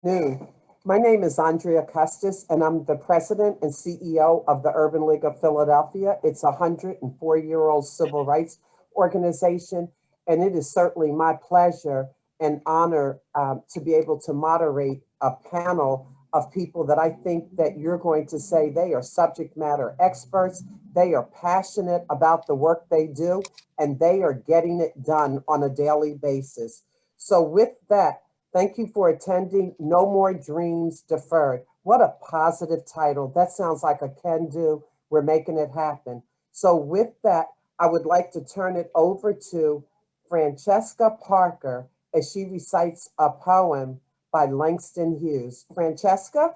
Noon. My name is Andrea Custis, and I'm the president and CEO of the Urban League of Philadelphia. It's a 104-year-old civil rights organization, and it is certainly my pleasure and honor to be able to moderate a panel of people that I think that you're going to say they are subject matter experts, they are passionate about the work they do, and they are getting it done on a daily basis. So with that, thank you for attending No More Dreams Deferred. What a positive title. That sounds like a can do. We're making it happen. So, with that, I would like to turn it over to Francesca Parker as she recites a poem by Langston Hughes. Francesca?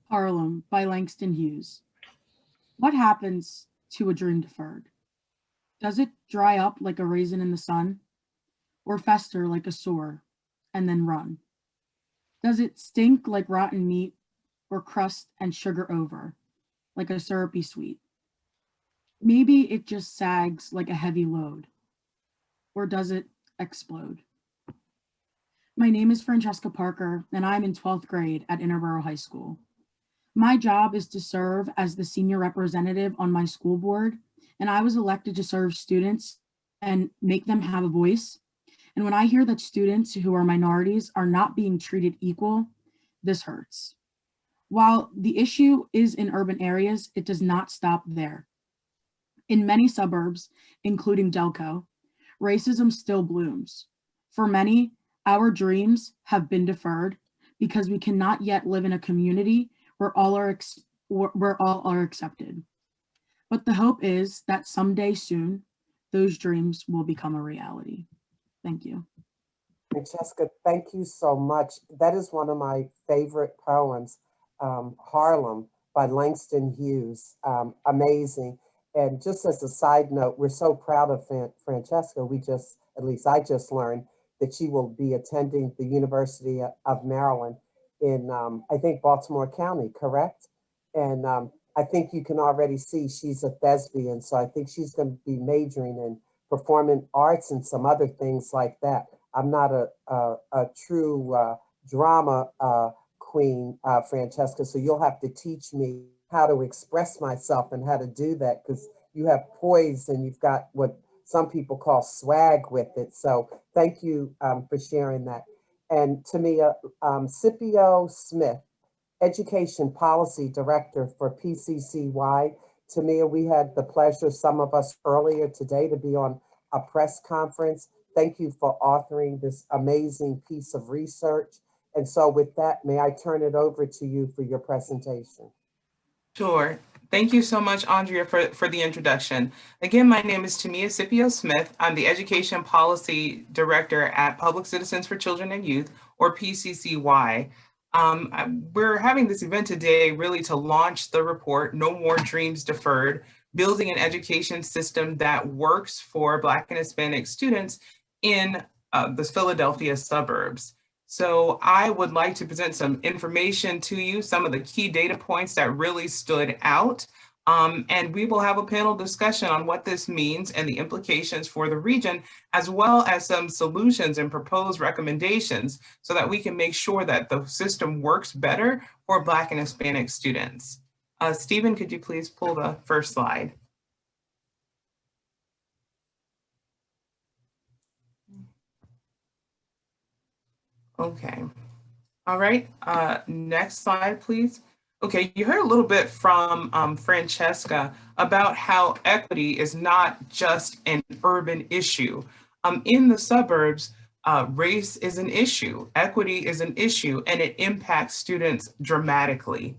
Harlem by Langston Hughes. What happens to a dream deferred? Does it dry up like a raisin in the sun? Or fester like a sore and then run? Does it stink like rotten meat or crust and sugar over like a syrupy sweet? Maybe it just sags like a heavy load. Or does it explode? My name is Francesca Parker, and I'm in 12th grade at Interboro High School. My job is to serve as the senior representative on my school board, and I was elected to serve students and make them have a voice. And when I hear that students who are minorities are not being treated equal, this hurts. While the issue is in urban areas, it does not stop there. In many suburbs, including Delco, racism still blooms. For many, our dreams have been deferred because we cannot yet live in a community where all are accepted. But the hope is that someday soon, those dreams will become a reality. Thank you. Francesca, thank you so much. That is one of my favorite poems, Harlem by Langston Hughes. Amazing. And just as a side note, we're so proud of Francesca. At least I just learned that she will be attending the University of Maryland in, I think, Baltimore County, correct? And I think you can already see she's a thespian. So I think she's going to be majoring in performing arts and some other things like that. I'm not a true drama queen, Francesca, so you'll have to teach me how to express myself and how to do that because you have poise and you've got what some people call swag with it. So thank you for sharing that. And Tamia, Scipio Smith, Education Policy Director for PCCY. Tamia, we had the pleasure, some of us earlier today, to be on a press conference. Thank you for authoring this amazing piece of research. And so with that, may I turn it over to you for your presentation? Sure. Thank you so much, Andrea, for the introduction. Again, my name is Tamia Scipio Smith. I'm the Education Policy Director at Public Citizens for Children and Youth, or PCCY. We're having this event today really to launch the report, No More Dreams Deferred, Building an Education System that Works for Black and Hispanic Students in the Philadelphia Suburbs. So I would like to present some information to you, some of the key data points that really stood out. And we will have a panel discussion on what this means and the implications for the region, as well as some solutions and proposed recommendations so that we can make sure that the system works better for Black and Hispanic students. Stephen, could you please pull the first slide? Okay. All right. Next slide, please. Okay, you heard a little bit from Francesca about how equity is not just an urban issue. In the suburbs, race is an issue, equity is an issue, and it impacts students dramatically.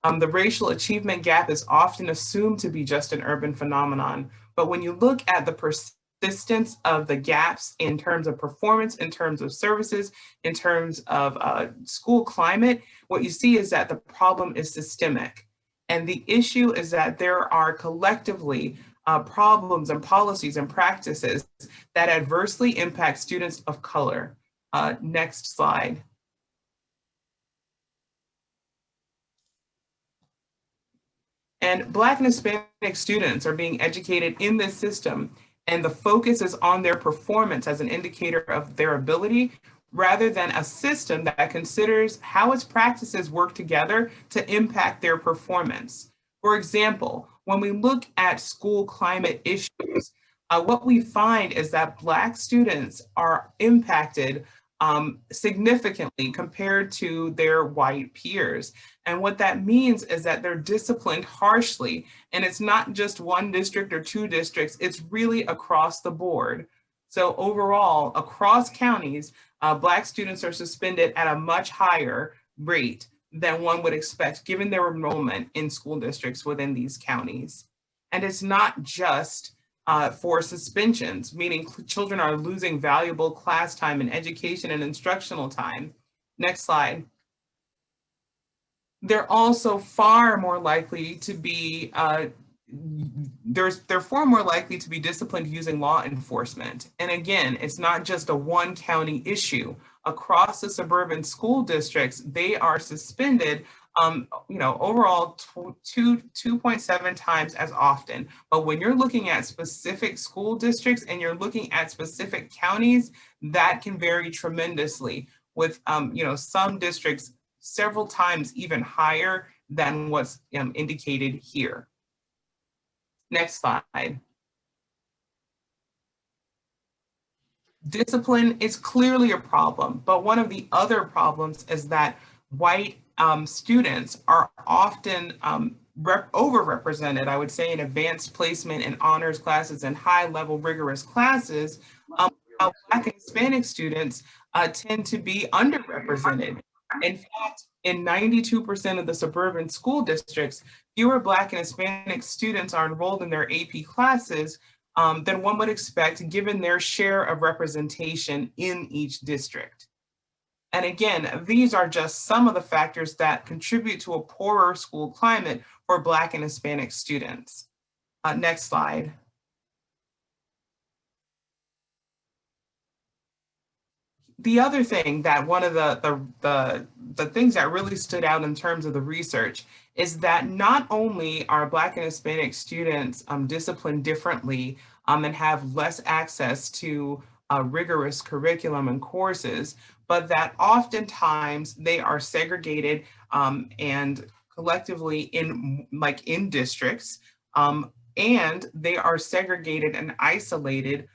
The racial achievement gap is often assumed to be just an urban phenomenon, but when you look at the persistence of the gaps in terms of performance, in terms of services, in terms of school climate, what you see is that the problem is systemic. And the issue is that there are collectively problems and policies and practices that adversely impact students of color. Next slide. And Black and Hispanic students are being educated in this system, and the focus is on their performance as an indicator of their ability rather than a system that considers how its practices work together to impact their performance. For example, when we look at school climate issues, what we find is that Black students are impacted significantly compared to their white peers. And what that means is that they're disciplined harshly. And it's not just one district or two districts, it's really across the board. So overall, across counties, Black students are suspended at a much higher rate than one would expect given their enrollment in school districts within these counties. And it's not just for suspensions, meaning children are losing valuable class time and education and instructional time. Next slide. They're also far more likely to be they're far more likely to be disciplined using law enforcement. And again, it's not just a one county issue. Across the suburban school districts, they are suspended overall 2.7 times as often. But when you're looking at specific school districts and you're looking at specific counties, that can vary tremendously with some districts several times even higher than what's indicated here. Next slide. Discipline is clearly a problem, but one of the other problems is that white students are often overrepresented, I would say, in advanced placement and honors classes and high-level rigorous classes, while Black and Hispanic students tend to be underrepresented. In fact, in 92% of the suburban school districts, fewer Black and Hispanic students are enrolled in their AP classes than one would expect given their share of representation in each district. And again, these are just some of the factors that contribute to a poorer school climate for Black and Hispanic students. Next slide. The other thing that one of the things that really stood out in terms of the research is that not only are Black and Hispanic students disciplined differently and have less access to rigorous curriculum and courses, but that oftentimes they are segregated and collectively in districts, and they are segregated and isolated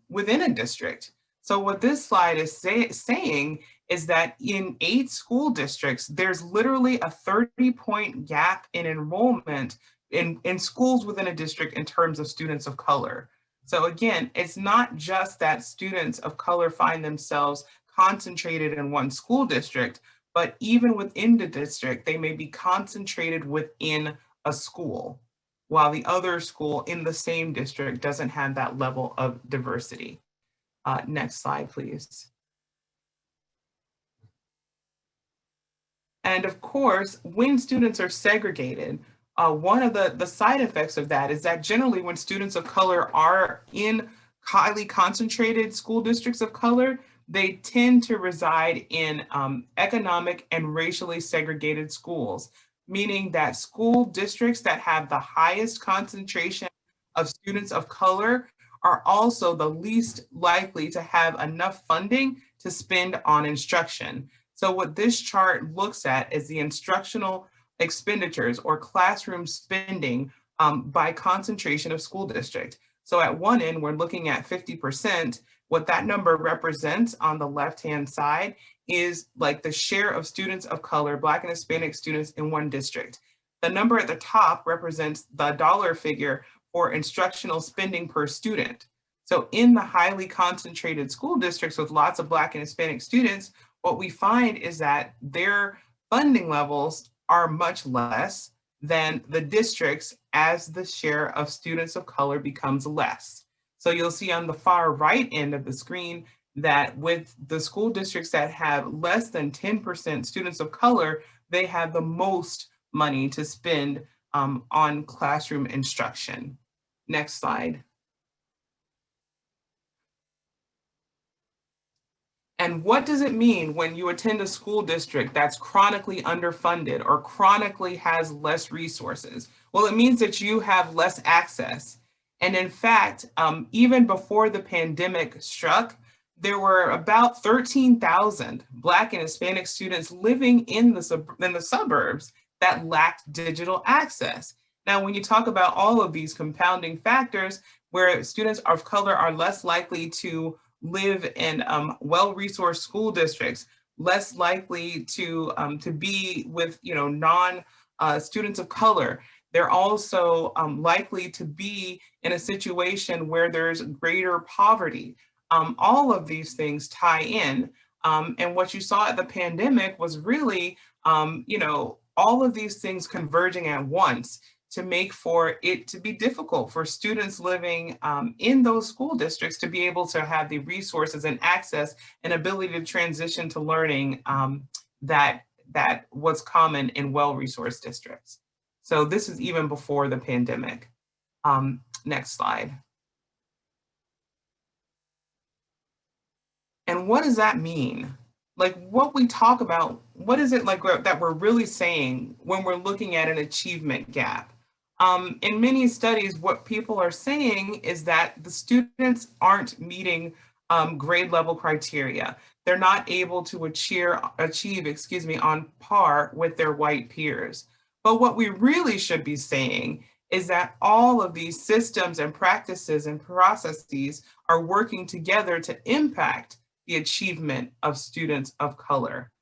within a district. So what this slide is saying is that in 8 school districts, there's literally a 30-point gap in enrollment in schools within a district in terms of students of color. So again, it's not just that students of color find themselves concentrated in one school district, but even within the district, they may be concentrated within a school, while the other school in the same district doesn't have that level of diversity. Next slide, please. And of course, when students are segregated, one of the side effects of that is that generally when students of color are in highly concentrated school districts of color, they tend to reside in economic and racially segregated schools, meaning that school districts that have the highest concentration of students of color are also the least likely to have enough funding to spend on instruction. So what this chart looks at is the instructional expenditures or classroom spending by concentration of school district. So at one end, we're looking at 50%. What that number represents on the left-hand side is like the share of students of color, Black and Hispanic students in one district. The number at the top represents the dollar figure for instructional spending per student. So in the highly concentrated school districts with lots of Black and Hispanic students, what we find is that their funding levels are much less than the districts as the share of students of color becomes less. So you'll see on the far right end of the screen that with the school districts that have less than 10% students of color, they have the most money to spend on classroom instruction. Next slide. And what does it mean when you attend a school district that's chronically underfunded or chronically has less resources? Well, it means that you have less access. And in fact, even before the pandemic struck, there were about 13,000 Black and Hispanic students living in the suburbs that lacked digital access. Now, when you talk about all of these compounding factors, where students of color are less likely to live in well-resourced school districts, less likely to be with students of color, they're also likely to be in a situation where there's greater poverty. All of these things tie in. And what you saw at the pandemic was really, all of these things converging at once to make for it to be difficult for students living in those school districts to be able to have the resources and access and ability to transition to learning that was common in well-resourced districts. So this is even before the pandemic. Next slide. And what does that mean? Like what we talk about, what is it like that we're really saying when we're looking at an achievement gap? In many studies, what people are saying is that the students aren't meeting grade level criteria. They're not able to achieve on par with their white peers. But what we really should be saying is that all of these systems and practices and processes are working together to impact the achievement of students of color.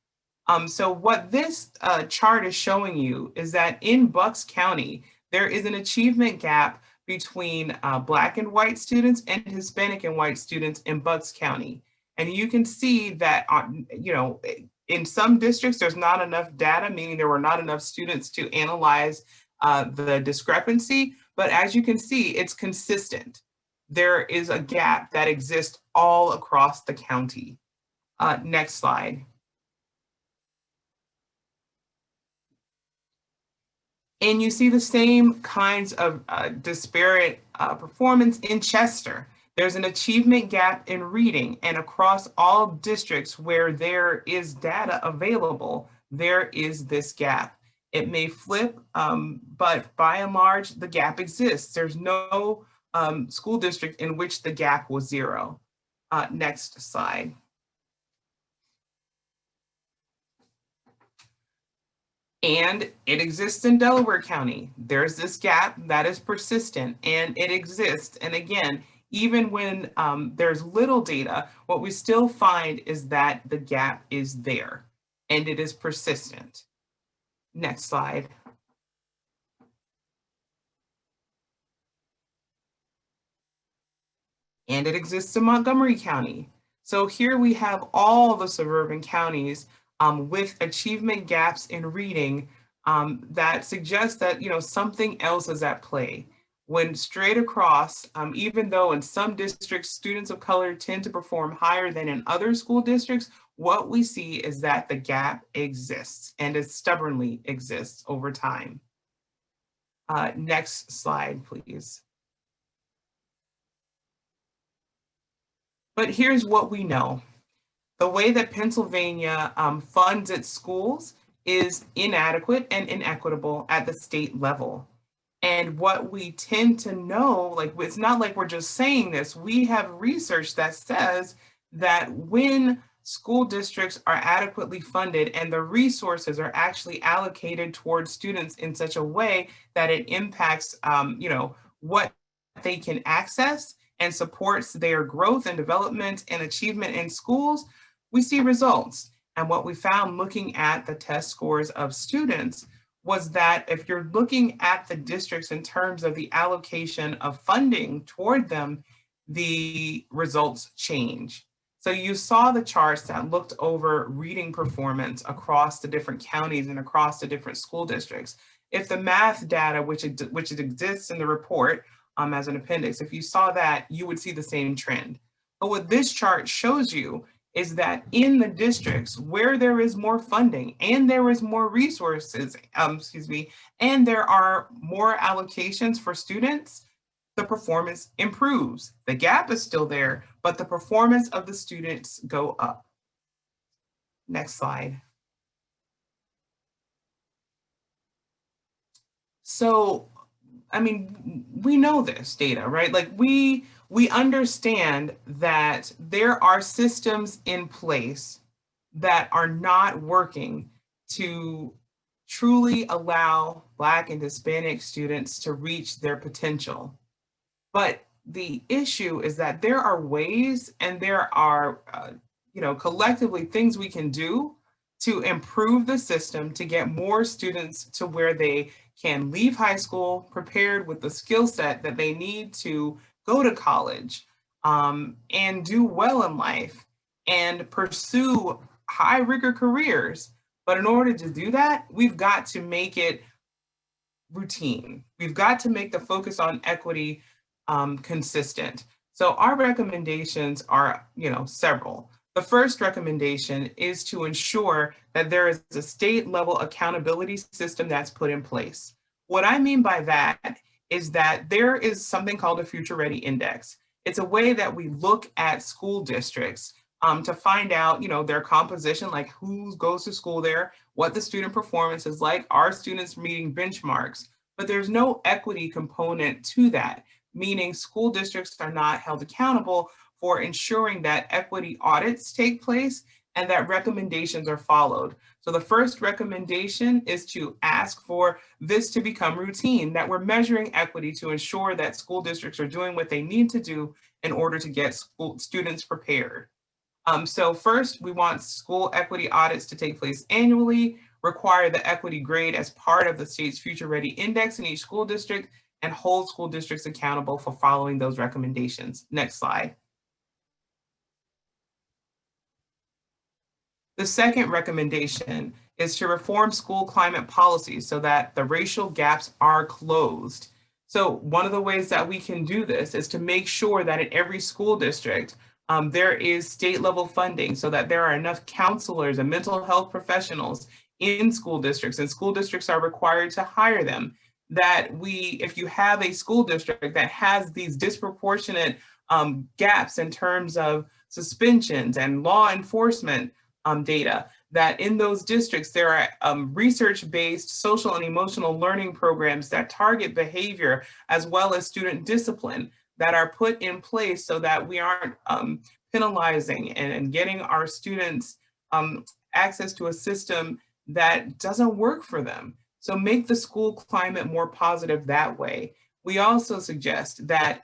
So what this chart is showing you is that in Bucks County, there is an achievement gap between Black and white students and Hispanic and white students in Bucks County. And you can see that, in some districts, there's not enough data, meaning there were not enough students to analyze the discrepancy. But as you can see, it's consistent. There is a gap that exists all across the county. Next slide. And you see the same kinds of disparate performance in Chester. There's an achievement gap in reading, and across all districts where there is data available, there is this gap. It may flip, but by and large, the gap exists. There's no school district in which the gap was zero. Next slide. And it exists in Delaware County. There's this gap that is persistent and it exists. And again, even when there's little data, what we still find is that the gap is there and it is persistent. Next slide. And it exists in Montgomery County. So here we have all the suburban counties with achievement gaps in reading that suggest that something else is at play. When straight across, even though in some districts students of color tend to perform higher than in other school districts, what we see is that the gap exists and it stubbornly exists over time. Next slide, please. But here's what we know. The way that Pennsylvania funds its schools is inadequate and inequitable at the state level. And what we tend to know, it's not like we're just saying this, we have research that says that when school districts are adequately funded and the resources are actually allocated towards students in such a way that it impacts, what they can access and supports their growth and development and achievement in schools, we see results. And what we found looking at the test scores of students was that if you're looking at the districts in terms of the allocation of funding toward them, the results change. So you saw the charts that looked over reading performance across the different counties and across the different school districts. If the math data, which exists in the report as an appendix, if you saw that, you would see the same trend. But what this chart shows you is that in the districts where there is more funding and there is more resources, and there are more allocations for students, the performance improves. The gap is still there, but the performance of the students go up. Next slide. So I mean, we know this data, right? Like we understand that there are systems in place that are not working to truly allow Black and Hispanic students to reach their potential. But the issue is that there are ways and there are, collectively things we can do to improve the system to get more students to where they can leave high school prepared with the skill set that they need to go to college and do well in life and pursue high rigor careers. But in order to do that, we've got to make it routine. We've got to make the focus on equity consistent. So our recommendations are, several. The first recommendation is to ensure that there is a state level accountability system that's put in place. What I mean by that is that there is something called a Future Ready Index. It's a way that we look at school districts to find out, their composition, like who goes to school there, what the student performance is like, are students meeting benchmarks? But there's no equity component to that, meaning school districts are not held accountable for ensuring that equity audits take place and that recommendations are followed. So the first recommendation is to ask for this to become routine, that we're measuring equity to ensure that school districts are doing what they need to do in order to get students prepared. So first, we want school equity audits to take place annually, require the equity grade as part of the state's Future Ready Index in each school district, and hold school districts accountable for following those recommendations. Next slide. The second recommendation is to reform school climate policies so that the racial gaps are closed. So one of the ways that we can do this is to make sure that in every school district, there is state level funding so that there are enough counselors and mental health professionals in school districts, and school districts are required to hire them. That if you have a school district that has these disproportionate gaps in terms of suspensions and law enforcement data, that in those districts there are research-based social and emotional learning programs that target behavior as well as student discipline that are put in place so that we aren't penalizing and getting our students access to a system that doesn't work for them. So make the school climate more positive that way. We also suggest that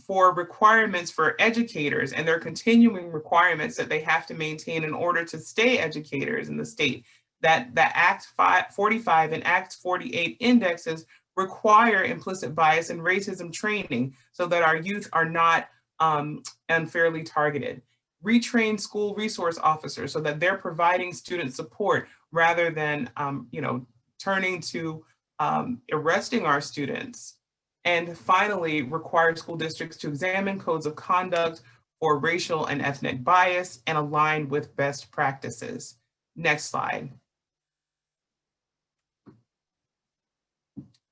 for requirements for educators and their continuing requirements that they have to maintain in order to stay educators in the state, that the Act 45 and Act 48 indexes require implicit bias and racism training so that our youth are not unfairly targeted. Retrain school resource officers so that they're providing student support rather than turning to arresting our students. And finally, require school districts to examine codes of conduct for racial and ethnic bias and align with best practices. Next slide.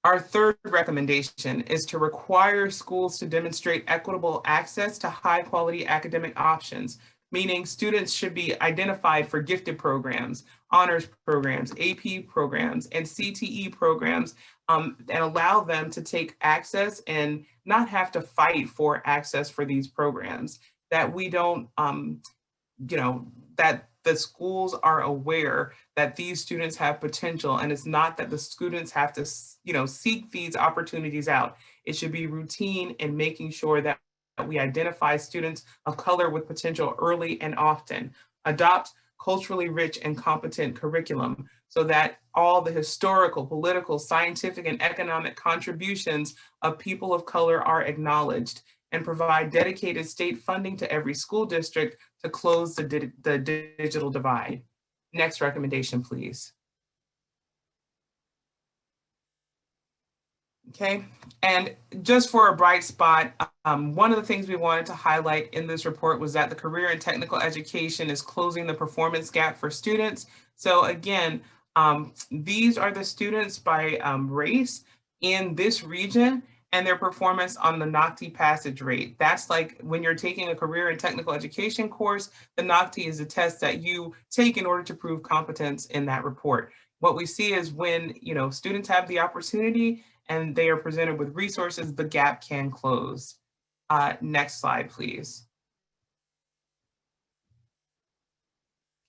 Our third recommendation is to require schools to demonstrate equitable access to high quality academic options, meaning students should be identified for gifted programs, honors programs, AP programs, and CTE programs, and allow them to take access and not have to fight for access for these programs. That we don't, that the schools are aware that these students have potential, and it's not that the students have to, seek these opportunities out. It should be routine in making sure that we identify students of color with potential early and often. Adopt culturally rich and competent curriculum so that all the historical, political, scientific, and economic contributions of people of color are acknowledged, and provide dedicated state funding to every school district to close the digital divide. Next recommendation, please. Okay, and just for a bright spot, one of the things we wanted to highlight in this report was that the career and technical education is closing the performance gap for students. So again, these are the students by race in this region and their performance on the NOCTI passage rate. That's like when you're taking a career and technical education course, the NOCTI is a test that you take in order to prove competence in that report. What we see is when students have the opportunity and they are presented with resources, the gap can close. Next slide, please.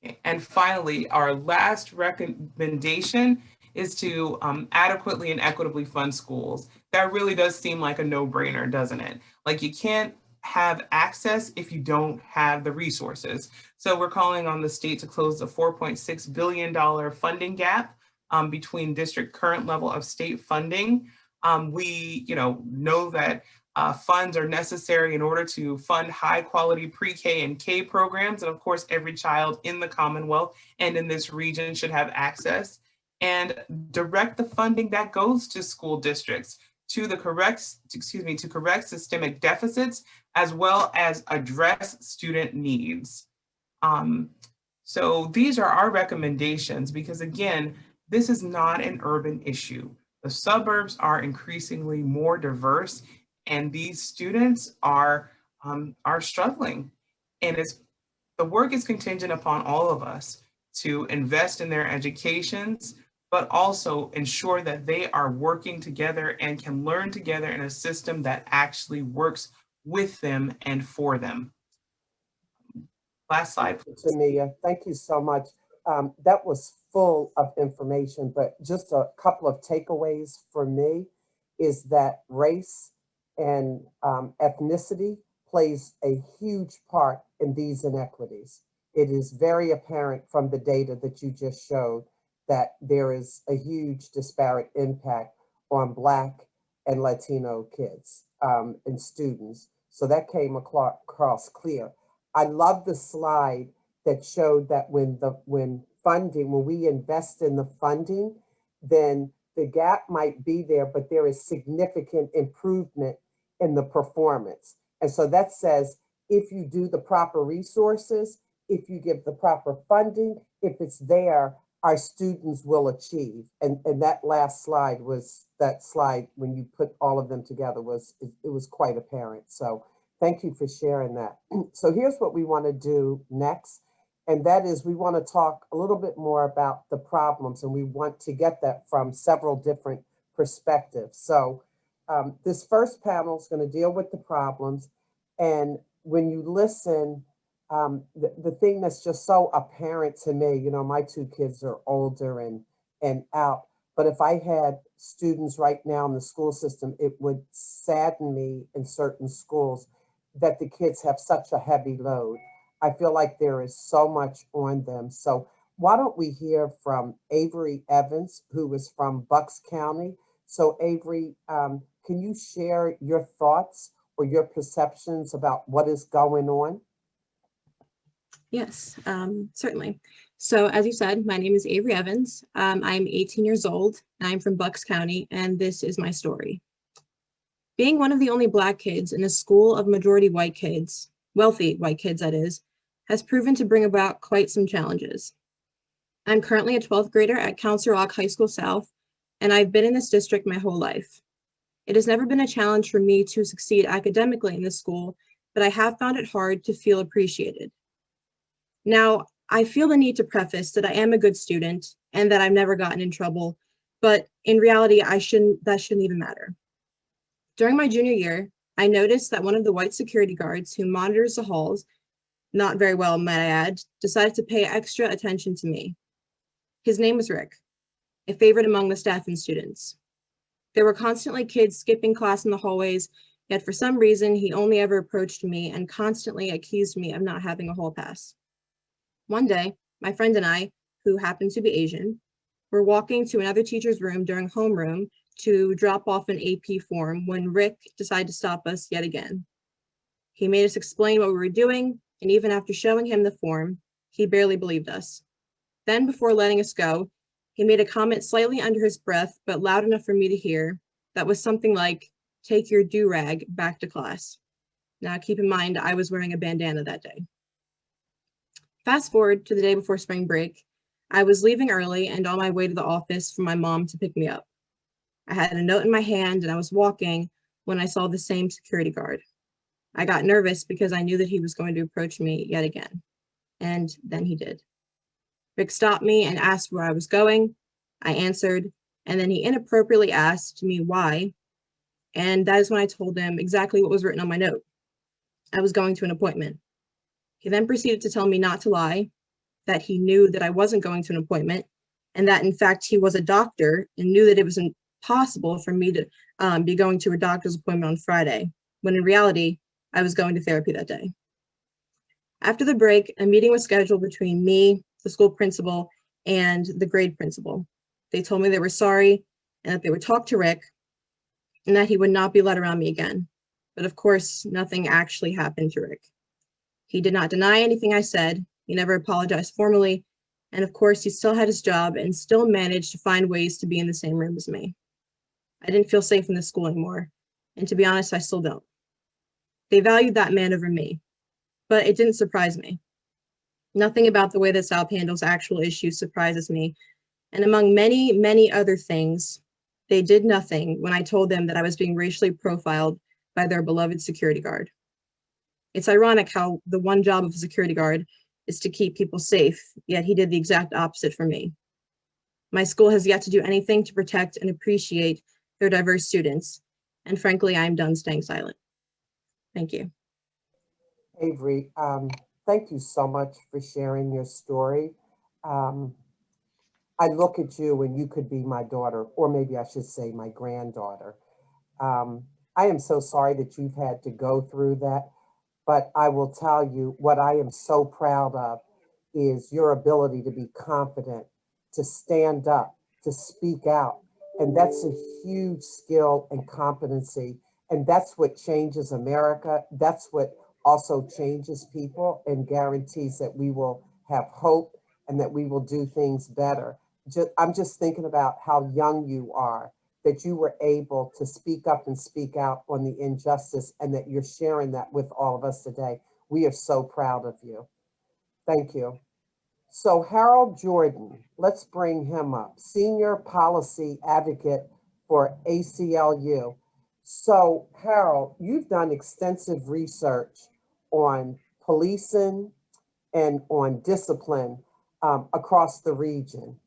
Okay. And finally, our last recommendation is to adequately and equitably fund schools. That really does seem like a no-brainer, doesn't it? Like, you can't have access if you don't have the resources. So we're calling on the state to close the $4.6 billion funding gap between district current level of state funding. We know that funds are necessary in order to fund high quality pre-K and K programs. And of course, every child in the Commonwealth and in this region should have access, and direct the funding that goes to school districts to correct systemic deficits, as well as address student needs. So these are our recommendations, because again, this is not an urban issue. The suburbs are increasingly more diverse, and these students are struggling. And the work is contingent upon all of us to invest in their educations, but also ensure that they are working together and can learn together in a system that actually works with them and for them. Last slide, please. Tamia, thank you so much. That was full of information, but just a couple of takeaways for me is that race and ethnicity plays a huge part in these inequities. It is very apparent from the data that you just showed that there is a huge disparate impact on Black and Latino kids and students. So that came across clear. I love the slide that showed that when we invest in the funding, then the gap might be there, but there is significant improvement in the performance. And so that says, if you do the proper resources, if you give the proper funding, if it's there, our students will achieve. And that last slide was that slide when you put all of them together it was quite apparent. So thank you for sharing that. So here's what we want to do next. And that is, we want to talk a little bit more about the problems, and we want to get that from several different perspectives. So this first panel is going to deal with the problems. And when you listen, the thing that's just so apparent to me, my two kids are older and out, but if I had students right now in the school system, it would sadden me in certain schools that the kids have such a heavy load. I feel like there is so much on them. So why don't we hear from Avery Evans, who is from Bucks County. So Avery, can you share your thoughts or your perceptions about what is going on? Yes, certainly. So as you said, my name is Avery Evans. I'm 18 years old, and I'm from Bucks County, and this is my story. Being one of the only Black kids in a school of majority white kids, wealthy white kids that is, has proven to bring about quite some challenges. I'm currently a 12th grader at Council Rock High School South, and I've been in this district my whole life. It has never been a challenge for me to succeed academically in this school, but I have found it hard to feel appreciated. Now, I feel the need to preface that I am a good student and that I've never gotten in trouble, but in reality, that shouldn't even matter. During my junior year, I noticed that one of the white security guards who monitors the halls, not very well, might I add, decided to pay extra attention to me. His name was Rick, a favorite among the staff and students. There were constantly kids skipping class in the hallways, yet for some reason, he only ever approached me and constantly accused me of not having a hall pass. One day, my friend and I, who happened to be Asian, were walking to another teacher's room during homeroom to drop off an AP form when Rick decided to stop us yet again. He made us explain what we were doing, and even after showing him the form, he barely believed us. Then, before letting us go, he made a comment slightly under his breath, but loud enough for me to hear, that was something like, "Take your do-rag back to class." Now, keep in mind, I was wearing a bandana that day. Fast forward to the day before spring break, I was leaving early and on my way to the office for my mom to pick me up. I had a note in my hand and I was walking when I saw the same security guard. I got nervous because I knew that he was going to approach me yet again. And then he did. Rick stopped me and asked where I was going. I answered, And then he inappropriately asked me why. And that is when I told him exactly what was written on my note. I was going to an appointment. He then proceeded to tell me not to lie, that he knew that I wasn't going to an appointment, and that in fact he was a doctor and knew that it was impossible for me to be going to a doctor's appointment on Friday, when in reality, I was going to therapy that day. After the break, a meeting was scheduled between me, the school principal, and the grade principal. They told me they were sorry and that they would talk to Rick and that he would not be let around me again. But of course, nothing actually happened to Rick. He did not deny anything I said. He never apologized formally. And of course, he still had his job and still managed to find ways to be in the same room as me. I didn't feel safe in this school anymore. And to be honest, I still don't. They valued that man over me, but it didn't surprise me. Nothing about the way that South handles actual issues surprises me. And among many, many other things, they did nothing when I told them that I was being racially profiled by their beloved security guard. It's ironic how the one job of a security guard is to keep people safe, yet he did the exact opposite for me. My school has yet to do anything to protect and appreciate their diverse students. And frankly, I'm done staying silent. Thank you. Avery, thank you so much for sharing your story. I look at you and you could be my daughter, or maybe I should say my granddaughter. I am so sorry that you've had to go through that, but I will tell you what I am so proud of is your ability to be confident, to stand up, to speak out. And that's a huge skill and competency. And that's what changes America. That's what also changes people and guarantees that we will have hope and that we will do things better. I'm just thinking about how young you are, that you were able to speak up and speak out on the injustice and that you're sharing that with all of us today. We are so proud of you. Thank you. So Harold Jordan, let's bring him up, Senior Policy Advocate for ACLU. So Harold, you've done extensive research on policing and on discipline across the region.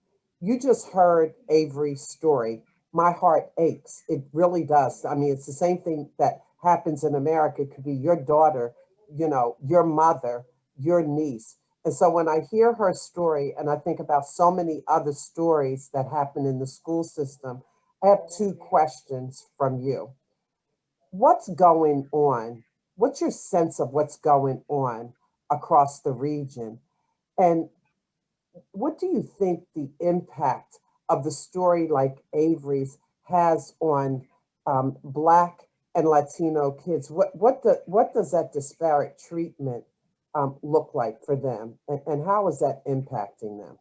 You just heard Avery's story. My heart aches. It really does. I mean, it's the same thing that happens in America. It could be your daughter, you know, your mother, your niece. And so when I hear her story and I think about so many other stories that happen in the school system, I have two questions from you. What's going on? What's your sense of what's going on across the region? And what do you think the impact of the story like Avery's has on Black and Latino kids? What does that disparate treatment look like for them? And how is that impacting them?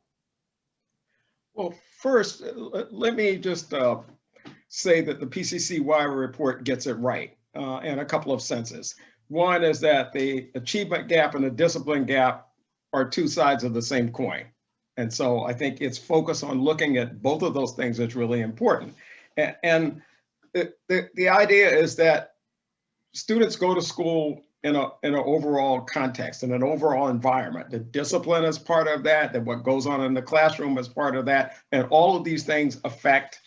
Well, first, let me just say that the PCCY report gets it right in a couple of senses. One is that the achievement gap and the discipline gap are two sides of the same coin. And so I think its focus on looking at both of those things is really important. And the idea is that students go to school in an overall context, in an overall environment. The discipline is part of that, that what goes on in the classroom is part of that. And all of these things affect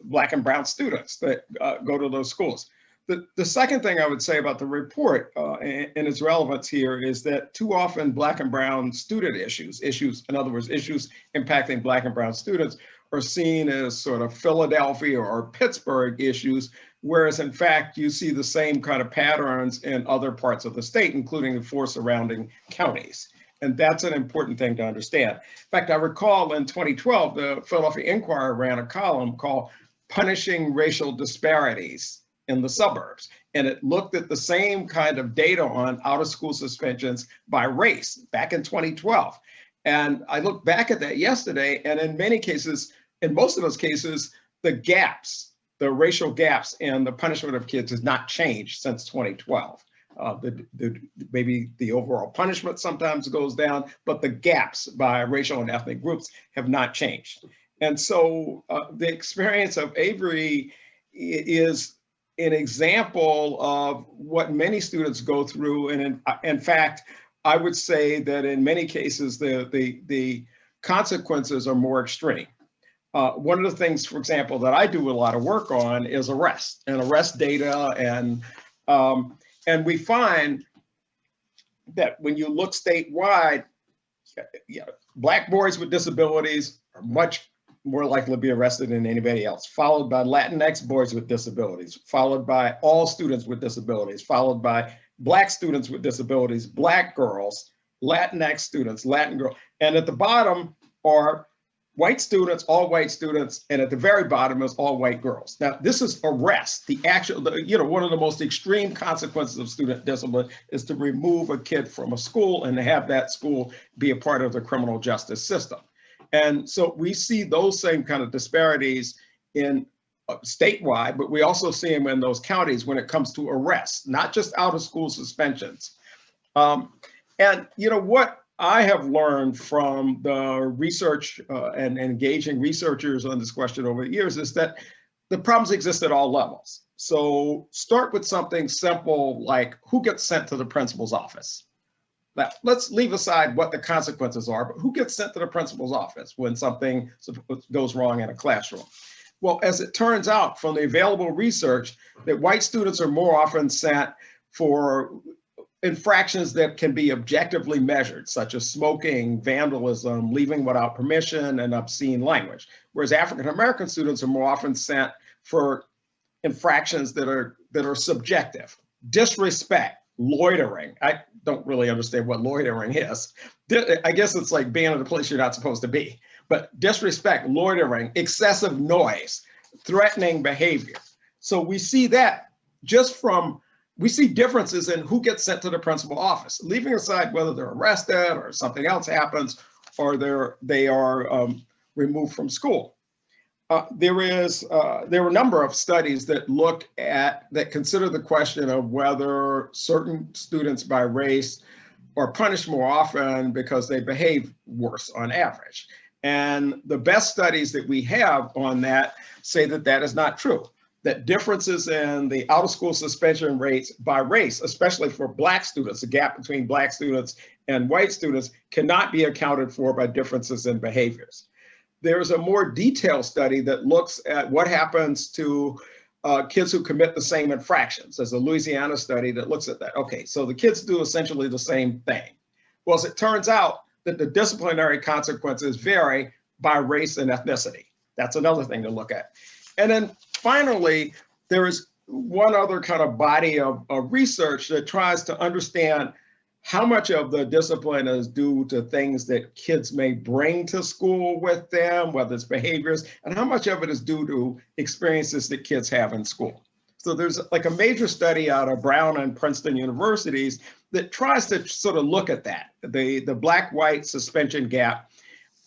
Black and brown students that go to those schools. The second thing I would say about the report and its relevance here is that too often Black and brown student issues, in other words, issues impacting Black and brown students are seen as sort of Philadelphia or Pittsburgh issues, whereas in fact, you see the same kind of patterns in other parts of the state, including the 4 surrounding counties. And that's an important thing to understand. In fact, I recall in 2012, the Philadelphia Inquirer ran a column called Punishing Racial Disparities in the Suburbs. And it looked at the same kind of data on out-of-school suspensions by race back in 2012. And I looked back at that yesterday, and in many cases, in most of those cases, the gaps, the racial gaps in the punishment of kids has not changed since 2012. Maybe the overall punishment sometimes goes down, but the gaps by racial and ethnic groups have not changed. And so the experience of Avery is an example of what many students go through. And in fact, I would say that in many cases, the consequences are more extreme. One of the things, for example, that I do a lot of work on is arrest data, and we find that when you look statewide, Black boys with disabilities are much more likely to be arrested than anybody else, followed by Latinx boys with disabilities, followed by all students with disabilities, followed by Black students with disabilities, Black girls, Latinx students, Latin girls, and at the bottom are white students, all white students, and at the very bottom is all white girls. Now, this is arrest. The actual, one of the most extreme consequences of student discipline is to remove a kid from a school and to have that school be a part of the criminal justice system. And so we see those same kind of disparities in statewide, but we also see them in those counties when it comes to arrests, not just out of school suspensions. And what I have learned from the research and engaging researchers on this question over the years is that the problems exist at all levels. So start with something simple like who gets sent to the principal's office. Now, let's leave aside what the consequences are, but who gets sent to the principal's office when something goes wrong in a classroom? Well, as it turns out from the available research, that white students are more often sent for infractions that can be objectively measured, such as smoking, vandalism, leaving without permission, and obscene language. Whereas African-American students are more often sent for infractions that are subjective. Disrespect, loitering. I don't really understand what loitering is. I guess it's like being in a place you're not supposed to be. But disrespect, loitering, excessive noise, threatening behavior. So we see that we see differences in who gets sent to the principal office, leaving aside whether they're arrested or something else happens or they are removed from school. There were a number of studies that consider the question of whether certain students by race are punished more often because they behave worse on average. And the best studies that we have on that say that that is not true. That differences in the out-of-school suspension rates by race, especially for Black students, the gap between Black students and white students cannot be accounted for by differences in behaviors. There's a more detailed study that looks at what happens to kids who commit the same infractions. There's a Louisiana study that looks at that. Okay, so the kids do essentially the same thing. Well, as it turns out that the disciplinary consequences vary by race and ethnicity. That's another thing to look at. And then finally, there is one other kind of body of research that tries to understand how much of the discipline is due to things that kids may bring to school with them, whether it's behaviors, and how much of it is due to experiences that kids have in school. So there's like a major study out of Brown and Princeton universities that tries to sort of look at that, the Black-white suspension gap.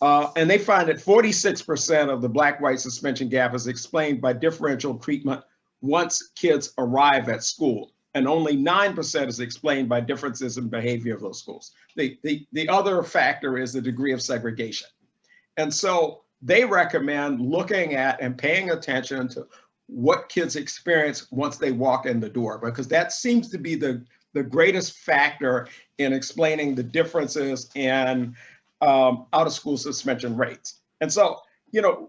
And they find that 46% of the Black-white suspension gap is explained by differential treatment once kids arrive at school. And only 9% is explained by differences in behavior of those schools. The other factor is the degree of segregation. And so they recommend looking at and paying attention to what kids experience once they walk in the door, because that seems to be the greatest factor in explaining the differences in out-of-school suspension rates. And so,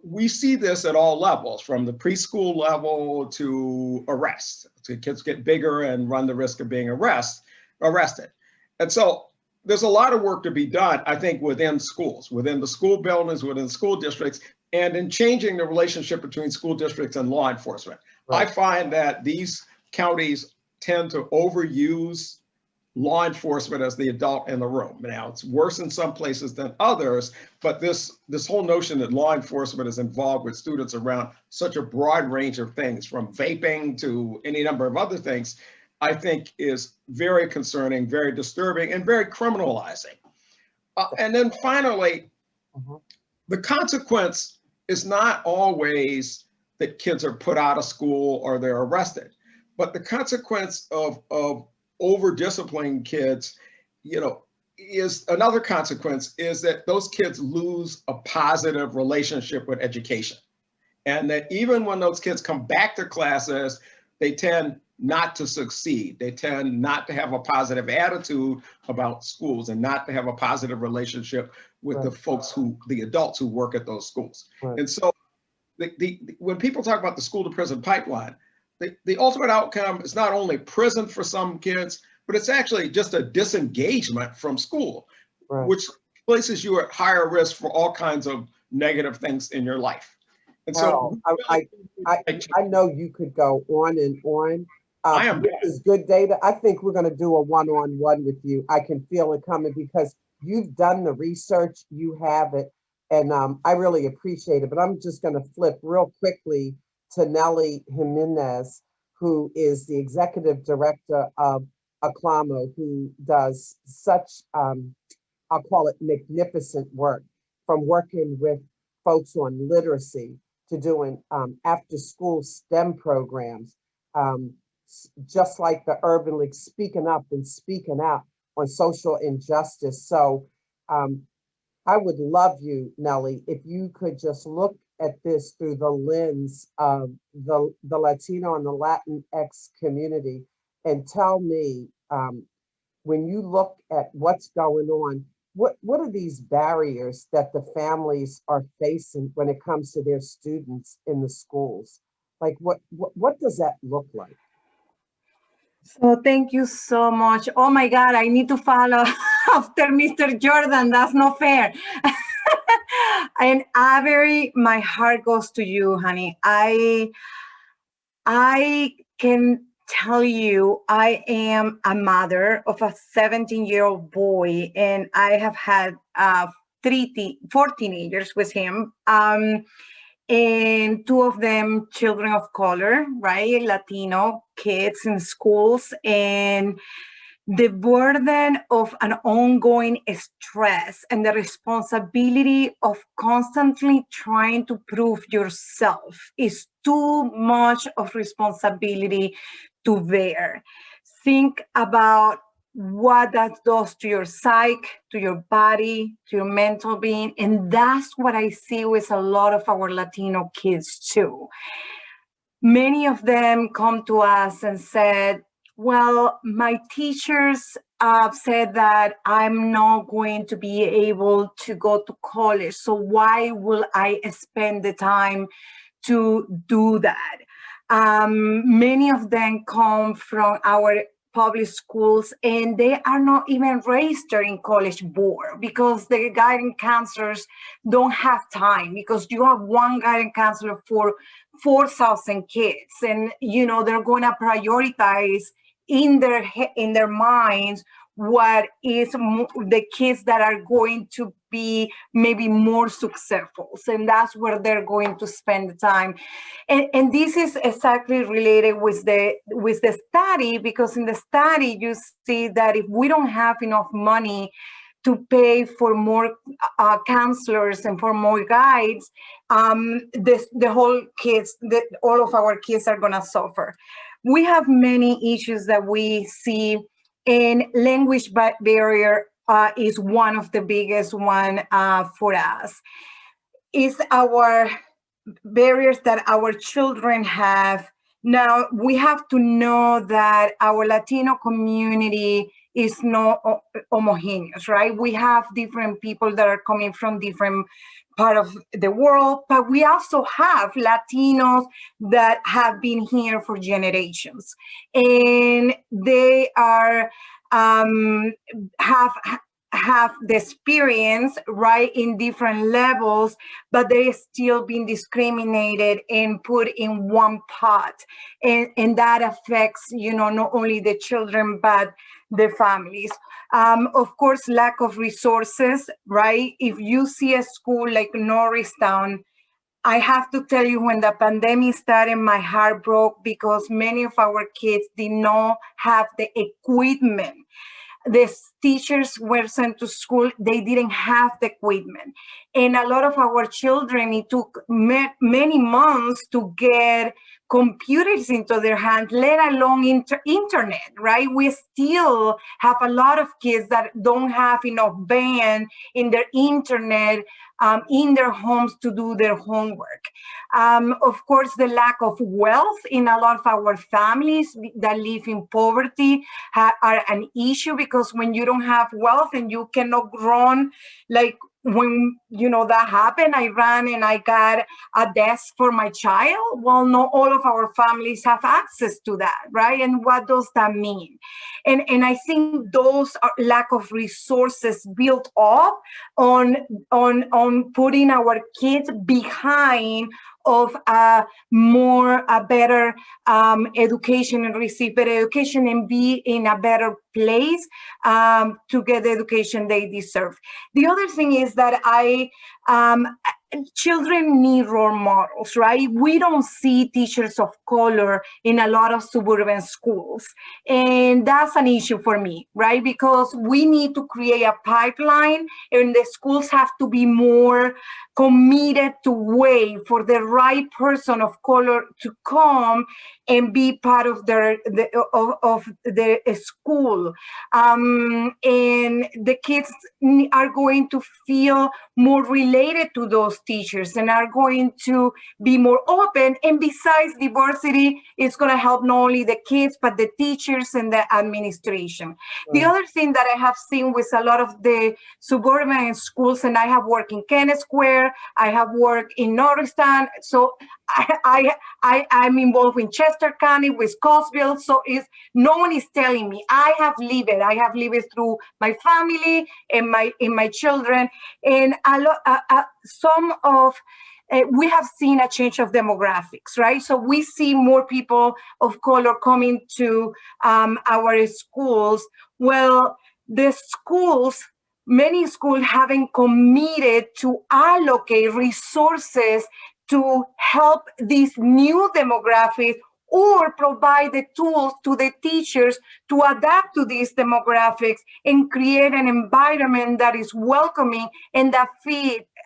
we see this at all levels, from the preschool level to arrest. So kids get bigger and run the risk of being arrested. And so there's a lot of work to be done, I think, within schools, within the school buildings, within school districts, and in changing the relationship between school districts and law enforcement. Right. I find that these counties tend to overuse law enforcement as the adult in the room. Now, it's worse in some places than others, but this whole notion that law enforcement is involved with students around such a broad range of things, from vaping to any number of other things, I think is very concerning, very disturbing, and very criminalizing. And then finally, the consequence is not always that kids are put out of school or they're arrested, but the consequence of over-disciplining kids, is another consequence is that those kids lose a positive relationship with education. And that even when those kids come back to classes, they tend not to succeed. They tend not to have a positive attitude about schools and not to have a positive relationship with the folks the adults who work at those schools. Right. And so when people talk about the school to prison pipeline, the ultimate outcome is not only prison for some kids, but it's actually just a disengagement from school, Right. which places you at higher risk for all kinds of negative things in your life. And so I know you could go on and on. I am. This is good data. I think we're going to do a one-on-one with you. I can feel it coming because you've done the research, you have it, and I really appreciate it. But I'm just going to flip real quickly to Nellie Jimenez, who is the executive director of Aclu, who does such, I'll call it magnificent work, from working with folks on literacy to doing after-school STEM programs, just like the Urban League, speaking up and speaking out on social injustice. So I would love you, Nellie, if you could just look at this through the lens of the Latino and the Latinx community and tell me, when you look at what's going on, what are these barriers that the families are facing when it comes to their students in the schools? Like what does that look like? So thank you so much. Oh my God, I need to follow after Mr. Jordan. That's not fair. And Avery, my heart goes to you, honey. I can tell you, I am a mother of a 17-year-old boy, and I have had 4 teenagers with him. And 2 of them children of color, right? Latino kids in schools, and the burden of an ongoing stress and the responsibility of constantly trying to prove yourself is too much of responsibility to bear. Think about what that does to your psyche, to your body, to your mental being. And that's what I see with a lot of our Latino kids too. Many of them come to us and said, well, my teachers said that I'm not going to be able to go to college. So why will I spend the time to do that? Many of them come from our public schools, and they are not even registered in college board because the guidance counselors don't have time, because you have one guidance counselor for 4,000 kids, and they're going to prioritize in their minds what is the kids that are going to be maybe more successful, and that's where they're going to spend the time. And this is exactly related with the study, because in the study you see that if we don't have enough money to pay for more counselors and for more guides, all of our kids are going to suffer. We have many issues that we see, and language barrier is one of the biggest one for us. Is our barriers that our children have. Now, we have to know that our Latino community is not homogeneous, right? We have different people that are coming from different part of the world, but we also have Latinos that have been here for generations, and they are have the experience, right, in different levels, but they're still being discriminated and put in one pot, and that affects not only the children but the families. Of course, lack of resources, right? If you see a school like Norristown, I have to tell you, when the pandemic started, my heart broke because many of our kids did not have the equipment. The teachers were sent to school, they didn't have the equipment. And a lot of our children, it took many months to get computers into their hands, let alone internet, right? We still have a lot of kids that don't have enough band in their internet, in their homes to do their homework. Of course, the lack of wealth in a lot of our families that live in poverty are an issue, because when you don't have wealth and you cannot run like when that happened, I ran and I got a desk for my child. Well, not all of our families have access to that, right? And what does that mean? And I think those are lack of resources built up on putting our kids behind of a better education and receive better education and be in a better place to get the education they deserve. The other thing is that children need role models, right? We don't see teachers of color in a lot of suburban schools. And that's an issue for me, right? Because we need to create a pipeline and the schools have to be more committed to wait for the right person of color to come and be part of the school. And the kids are going to feel more related to those teachers and are going to be more open. And besides, diversity is going to help not only the kids, but the teachers and the administration. Right. The other thing that I have seen with a lot of the suburban schools, and I have worked in Kennett Square, I have worked in Norristown, so I'm involved in Chester County, with Scottsville, so no one is telling me. I have lived it through my family and my children, and we have seen a change of demographics, right? So we see more people of color coming to our schools. Well, many schools haven't committed to allocate resources to help these new demographics or provide the tools to the teachers to adapt to these demographics and create an environment that is welcoming and that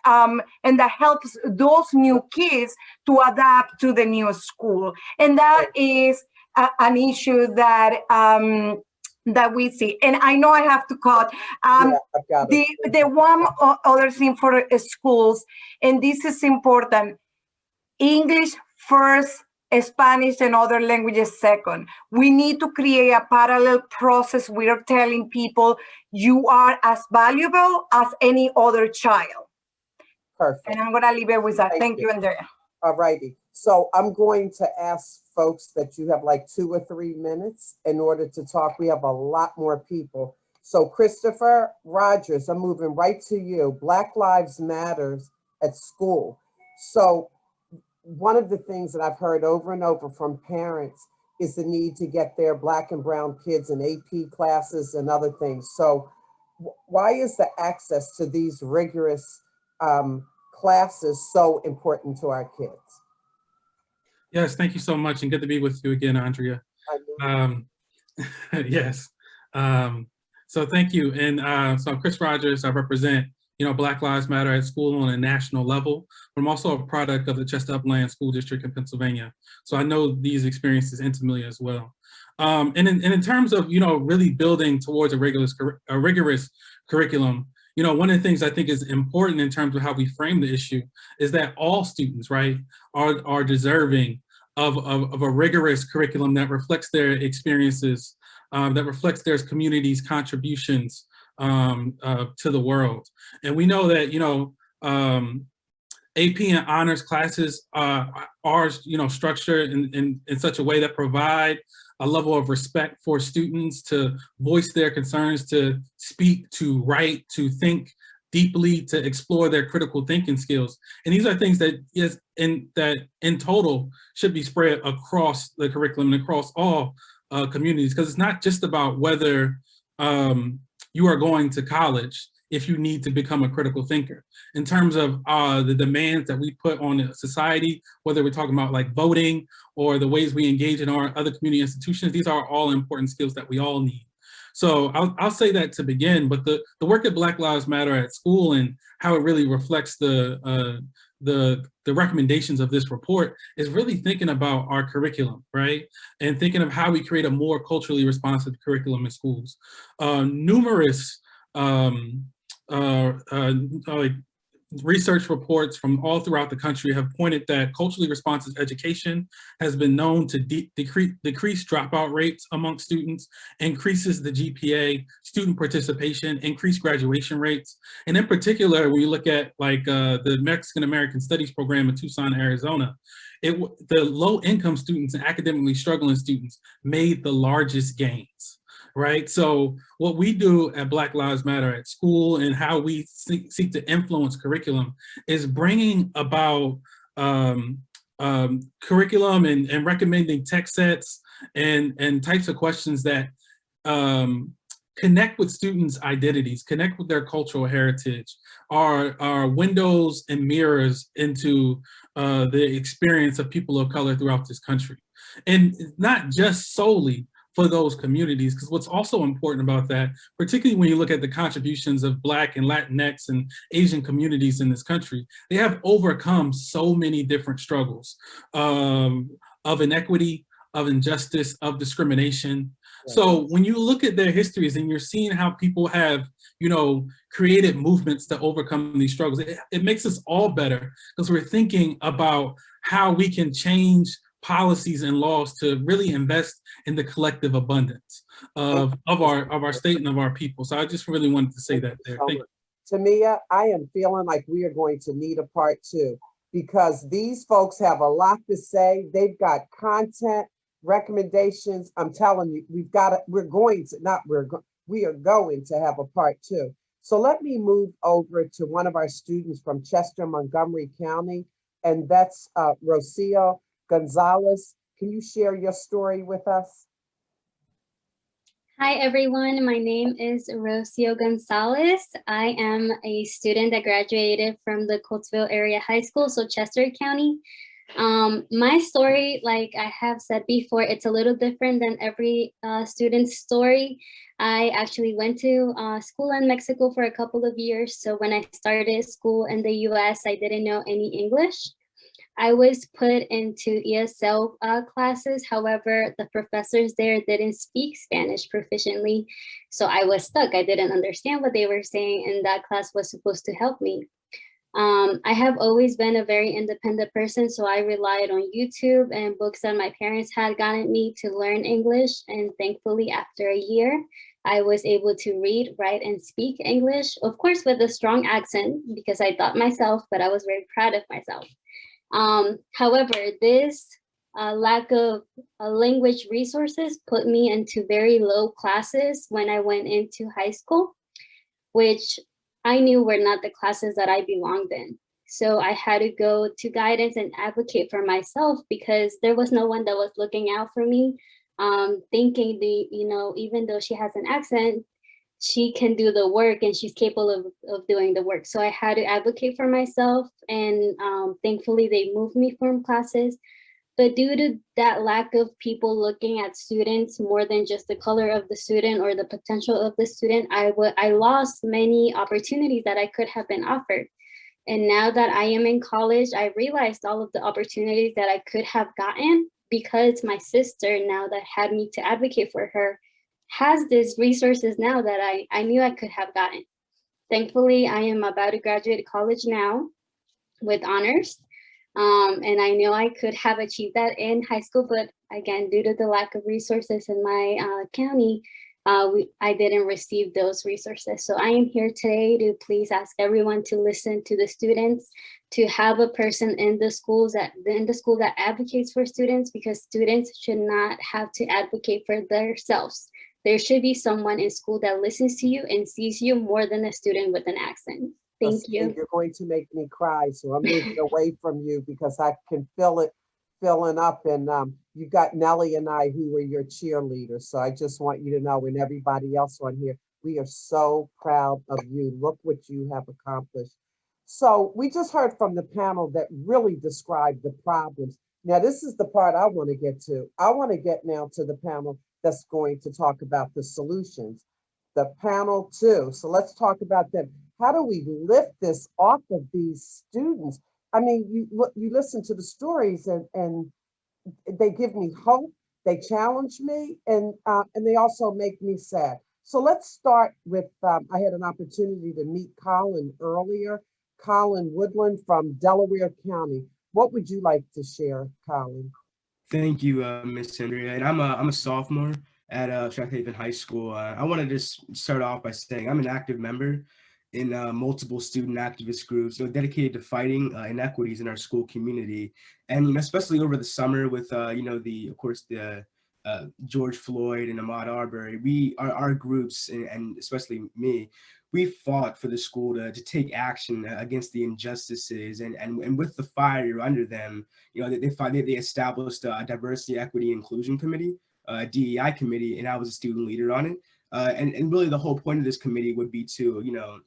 and that helps those new kids to adapt to the new school. And that is an issue that we see. And I know I have to cut. The one other thing for schools, and this is important, English first, Spanish and other languages second. We need to create a parallel process. We are telling people you are as valuable as any other child. Perfect. And I'm going to leave it with that. Thank you, Andrea. All righty. So I'm going to ask folks that you have like 2 or 3 minutes in order to talk. We have a lot more people. So Christopher Rogers, I'm moving right to you. Black Lives Matter at school. So one of the things that I've heard over and over from parents is the need to get their Black and brown kids in AP classes and other things. So why is the access to these rigorous classes so important to our kids? Yes, thank you so much, and good to be with you again, Andrea. Yes, so thank you. And so I'm Chris Rogers. I represent Black Lives Matter at school on a national level. But I'm also a product of the Chester Upland School District in Pennsylvania. So I know these experiences intimately as well. And in terms of, really building towards a rigorous curriculum, one of the things I think is important in terms of how we frame the issue is that all students, right, are deserving of a rigorous curriculum that reflects their experiences, that reflects their community's contributions to the world. And we know that, AP and honors classes are structured in such a way that provide a level of respect for students to voice their concerns, to speak, to write, to think deeply, to explore their critical thinking skills. And these are things that in total should be spread across the curriculum and across all communities, because it's not just about whether you are going to college if you need to become a critical thinker. In terms of the demands that we put on society, whether we're talking about like voting or the ways we engage in our other community institutions, these are all important skills that we all need. So I'll say that to begin, but the work at Black Lives Matter at school and how it really reflects the recommendations of this report is really thinking about our curriculum, right? And thinking of how we create a more culturally responsive curriculum in schools. Numerous research reports from all throughout the country have pointed that culturally responsive education has been known to decrease dropout rates among students, increases the GPA, student participation, increase graduation rates. And in particular, when you look at like the Mexican American Studies program in Tucson, Arizona, the low income students and academically struggling students made the largest gains. Right. So what we do at Black Lives Matter at school and how we seek to influence curriculum is bringing about curriculum and recommending text sets and types of questions that connect with students' identities, connect with their cultural heritage, are windows and mirrors into the experience of people of color throughout this country. And not just solely for those communities, because what's also important about that, particularly when you look at the contributions of Black and Latinx and Asian communities in this country, they have overcome so many different struggles of inequity, of injustice, of discrimination. So when you look at their histories and you're seeing how people have, you know, created movements to overcome these struggles, it makes us all better because we're thinking about how we can change policies and laws to really invest in the collective abundance of our state and of our people. So I just really wanted to say that there. Thank you. Tamia, I am feeling like we are going to need a part 2 because these folks have a lot to say. They've got content, recommendations. I'm telling you, we are going to have a part 2. So let me move over to one of our students from Chester, Montgomery County, and that's Rocio Gonzalez. Can you share your story with us? Hi, everyone. My name is Rocio Gonzalez. I am a student that graduated from the Coatesville Area High School, so Chester County. My story, like I have said before, it's a little different than every student's story. I actually went to school in Mexico for a couple of years. So when I started school in the US, I didn't know any English. I was put into ESL classes. However, the professors there didn't speak Spanish proficiently. So I was stuck. I didn't understand what they were saying, and that class was supposed to help me. I have always been a very independent person, so I relied on YouTube and books that my parents had gotten me to learn English. And thankfully, after a year, I was able to read, write, and speak English, of course, with a strong accent because I thought myself, but I was very proud of myself. However, this lack of language resources put me into very low classes when I went into high school, which I knew were not the classes that I belonged in. So I had to go to guidance and advocate for myself because there was no one that was looking out for me, thinking even though she has an accent, she can do the work and she's capable of doing the work. So I had to advocate for myself, and thankfully they moved me from classes. But due to that lack of people looking at students more than just the color of the student or the potential of the student, I lost many opportunities that I could have been offered. And now that I am in college, I realized all of the opportunities that I could have gotten because my sister, now that had me to advocate for her, has these resources now that I knew I could have gotten. Thankfully, I am about to graduate college now with honors. And I know I could have achieved that in high school, but again, due to the lack of resources in my county, I didn't receive those resources. So I am here today to please ask everyone to listen to the students, to have a person in the school that advocates for students, because students should not have to advocate for themselves. There should be someone in school that listens to you and sees you more than a student with an accent. Thank you. You're going to make me cry, so I'm moving away from you because I can feel it filling up. And you got Nellie and I who were your cheerleaders. So I just want you to know, and everybody else on here, we are so proud of you. Look what you have accomplished. So we just heard from the panel that really described the problems. Now, this is the part I want to get to. I want to get now to the panel that's going to talk about the solutions. The panel too. So let's talk about them. How do we lift this off of these students? I mean, you listen to the stories and they give me hope, they challenge me, and they also make me sad. So let's start with, I had an opportunity to meet Colin earlier, Colin Woodland from Delaware County. What would you like to share, Colin? Thank you, Ms. Andrea. And I'm a sophomore at South Haven High School. I want to just start off by saying I'm an active member in multiple student activist groups, dedicated to fighting inequities in our school community, and especially over the summer with of course the George Floyd and Ahmaud Arbery. Our groups and especially me, we fought for the school to take action against the injustices, and with the fire under them, they established a diversity, equity, inclusion committee, DEI committee, and I was a student leader on it. And really the whole point of this committee would be to,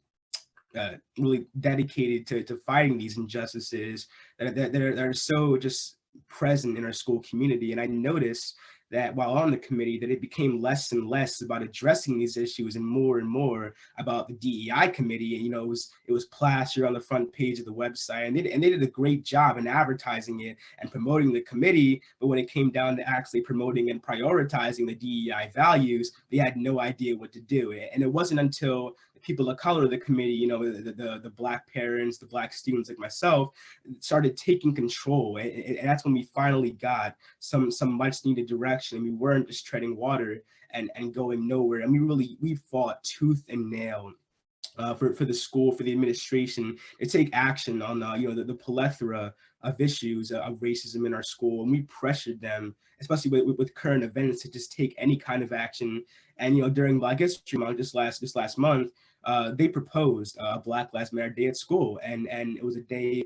really dedicated to fighting these injustices that are so just present in our school community. And I noticed that while on the committee, that it became less and less about addressing these issues and more about the DEI committee. It was plastered on the front page of the website, and they did a great job in advertising it and promoting the committee. But when it came down to actually promoting and prioritizing the DEI values, they had no idea what to do. And it wasn't until the people of color of the committee, the Black parents, the Black students like myself, started taking control. And that's when we finally got some much needed direction. And we weren't just treading water and going nowhere. And we fought tooth and nail for the school, for the administration to take action on the plethora of issues of racism in our school. And we pressured them, especially with current events, to just take any kind of action. And during Black History Month, this last month, they proposed Black Lives Matter Day at school, and it was a day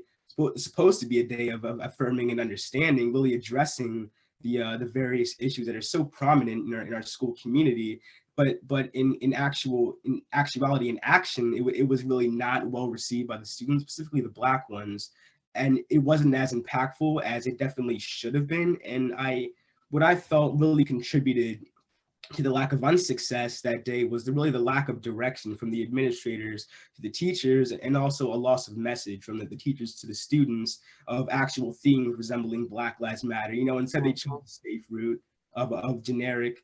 supposed to be a day of affirming and understanding, really addressing the various issues that are so prominent in our school community. But in actuality, in action, it was really not well received by the students, specifically the Black ones, and it wasn't as impactful as it definitely should have been. And what I felt really contributed to the lack of unsuccess that day was really the lack of direction from the administrators to the teachers, and also a loss of message from the teachers to the students of actual themes resembling Black Lives Matter. Instead they chose the safe route of generic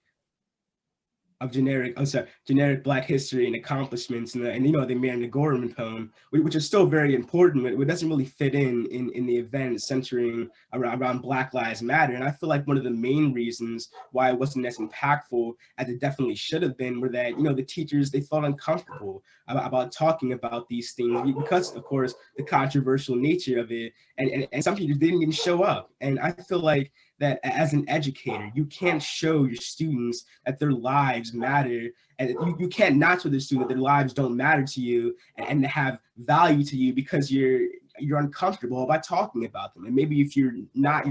Black history and accomplishments, and the Man of Gorman poem, which is still very important, but it doesn't really fit in the event centering around Black Lives Matter. And I feel like one of the main reasons why it wasn't as impactful as it definitely should have been were that, the teachers, they felt uncomfortable about talking about these things because, of course, the controversial nature of it, and some teachers didn't even show up. And I feel like that as an educator, you can't show your students that their lives matter, and you can't not show the student that their lives don't matter to you and have value to you because you're uncomfortable about talking about them. And maybe if you're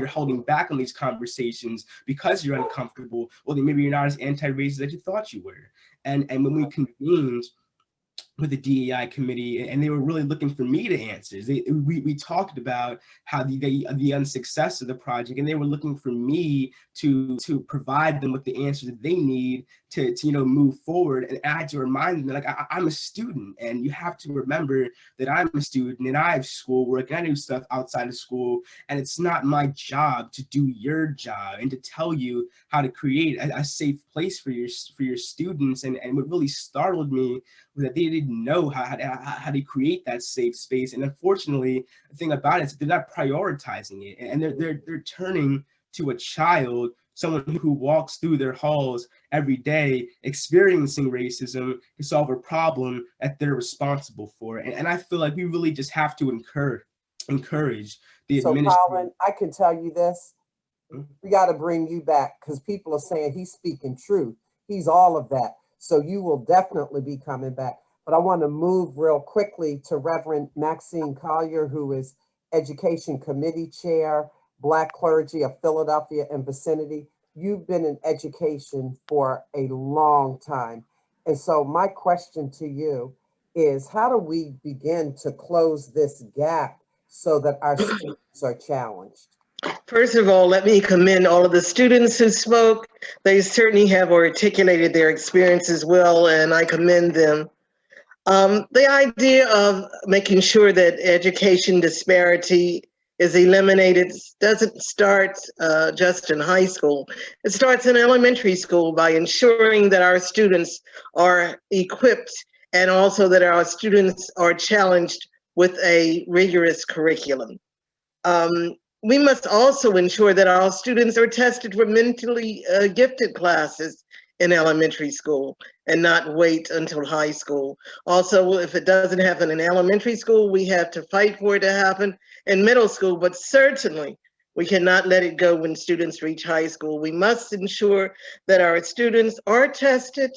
holding back on these conversations because you're uncomfortable, well, then maybe you're not as anti-racist as you thought you were. And when we convened with the DEI committee, and they were really looking for me to answer. We talked about how the unsuccess of the project, and they were looking for me to provide them with the answers that they need to move forward. And I had to remind them that I'm a student, and you have to remember that I'm a student and I have schoolwork and I do stuff outside of school, and it's not my job to do your job and to tell you how to create a safe place for your students. And what really startled me was that they didn't know how to create that safe space. And unfortunately, the thing about it is they're not prioritizing it, and they're turning to a child, someone who walks through their halls every day experiencing racism, to solve a problem that they're responsible for. And I feel like we really just have to encourage the administration. So Colin, I can tell you this, we got to bring you back because people are saying he's speaking truth. He's all of that. So you will definitely be coming back. But I want to move real quickly to Reverend Maxine Collier, who is Education Committee Chair, Black Clergy of Philadelphia and vicinity. You've been in education for a long time. And so my question to you is, how do we begin to close this gap so that our students are challenged? First of all, let me commend all of the students who spoke. They certainly have articulated their experiences well, and I commend them. The idea of making sure that education disparity is eliminated doesn't start just in high school. It starts in elementary school by ensuring that our students are equipped and also that our students are challenged with a rigorous curriculum. We must also ensure that our students are tested for mentally gifted classes in elementary school and not wait until high school. Also, if it doesn't happen in elementary school, we have to fight for it to happen in middle school, but certainly we cannot let it go when students reach high school. We must ensure that our students are tested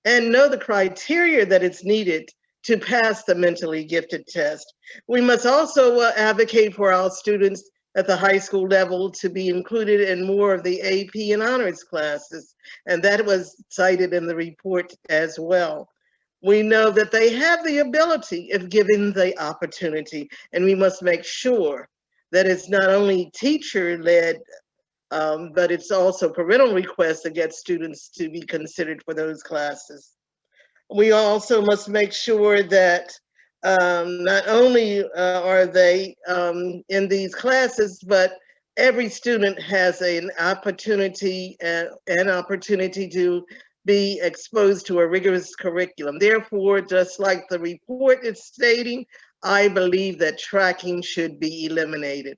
and know the criteria that is needed to pass the mentally gifted test. We must also advocate for our students at the high school level to be included in more of the AP and honors classes. And that was cited in the report as well. We know that they have the ability if given the opportunity, and we must make sure that it's not only teacher-led, but it's also parental requests that get students to be considered for those classes. We also must make sure that not only are they in these classes, but every student has an opportunity to be exposed to a rigorous curriculum. Therefore, just like the report is stating, I believe that tracking should be eliminated.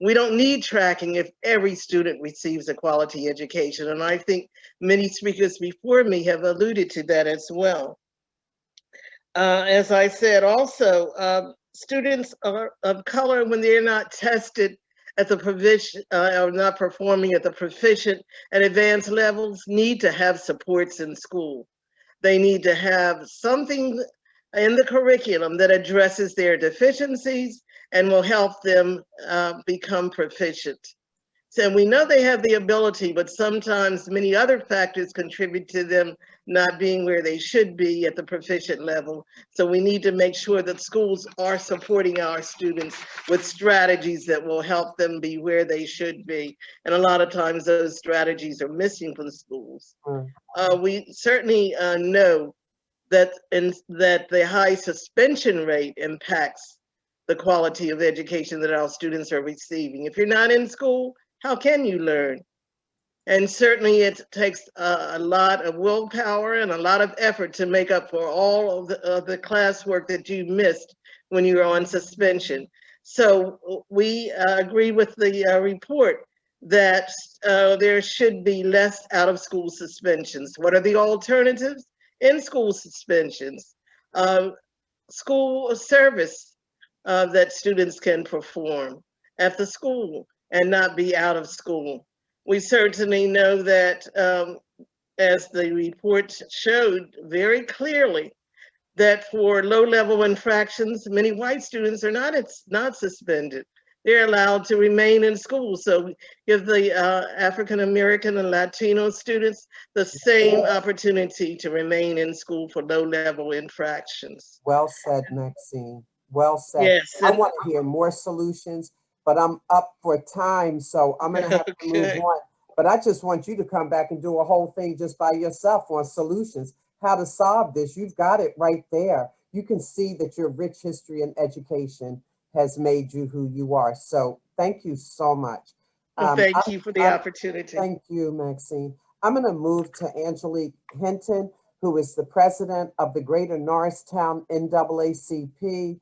We don't need tracking if every student receives a quality education. And I think many speakers before me have alluded to that as well. As I said, also, students of color, when they're not tested at the provision, or not performing at the proficient and advanced levels, need to have supports in school. They need to have something in the curriculum that addresses their deficiencies and will help them become proficient. So we know they have the ability, but sometimes many other factors contribute to them not being where they should be at the proficient level. So we need to make sure that schools are supporting our students with strategies that will help them be where they should be. And a lot of times those strategies are missing from the schools. We certainly know that the high suspension rate impacts the quality of education that our students are receiving. If you're not in school, how can you learn? And certainly it takes a lot of willpower and a lot of effort to make up for all of the classwork that you missed when you were on suspension. So we agree with the report that there should be less out of school suspensions. What are the alternatives? In-school suspensions, school service that students can perform at the school and not be out of school. We certainly know that, as the report showed very clearly, that for low-level infractions, many white students are not suspended. They're allowed to remain in school. So give the African-American and Latino students the same opportunity to remain in school for low-level infractions. Well said, Maxine. Well said. Yes. I want to hear more solutions, but I'm up for time, so I'm going to have to move on. But I just want you to come back and do a whole thing just by yourself on solutions, how to solve this. You've got it right there. You can see that your rich history and education has made you who you are. So thank you so much. Thank you for the opportunity. Thank you, Maxine. I'm going to move to Angelique Hinton, who is the president of the Greater Norristown NAACP,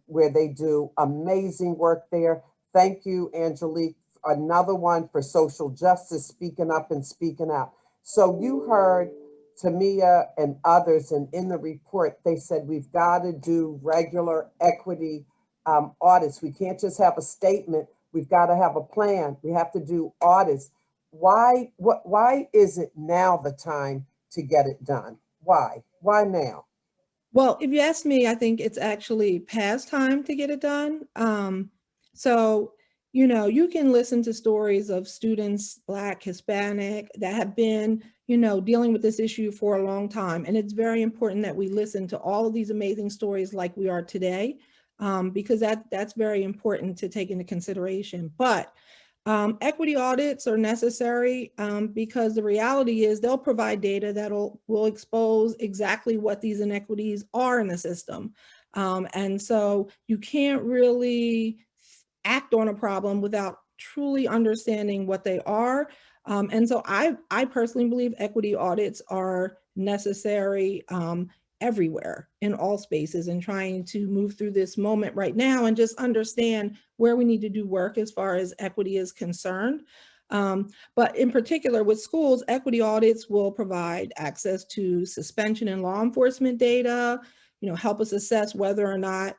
where they do amazing work there. Thank you, Angelique. Another one for social justice, speaking up and speaking out. So you heard Tamia and others, and in the report, they said we've got to do regular equity audits. We can't just have a statement. We've got to have a plan. We have to do audits. Why is it now the time to get it done? Why now? Well, if you ask me, I think it's actually past time to get it done. So, you know, you can listen to stories of students, Black, Hispanic, that have been, you know, dealing with this issue for a long time. And it's very important that we listen to all of these amazing stories like we are today, because that's very important to take into consideration. But equity audits are necessary because the reality is they'll provide data that will expose exactly what these inequities are in the system. And so you can't really act on a problem without truly understanding what they are. And so I personally believe equity audits are necessary everywhere in all spaces and trying to move through this moment right now and just understand where we need to do work as far as equity is concerned. But in particular with schools, equity audits will provide access to suspension and law enforcement data, help us assess whether or not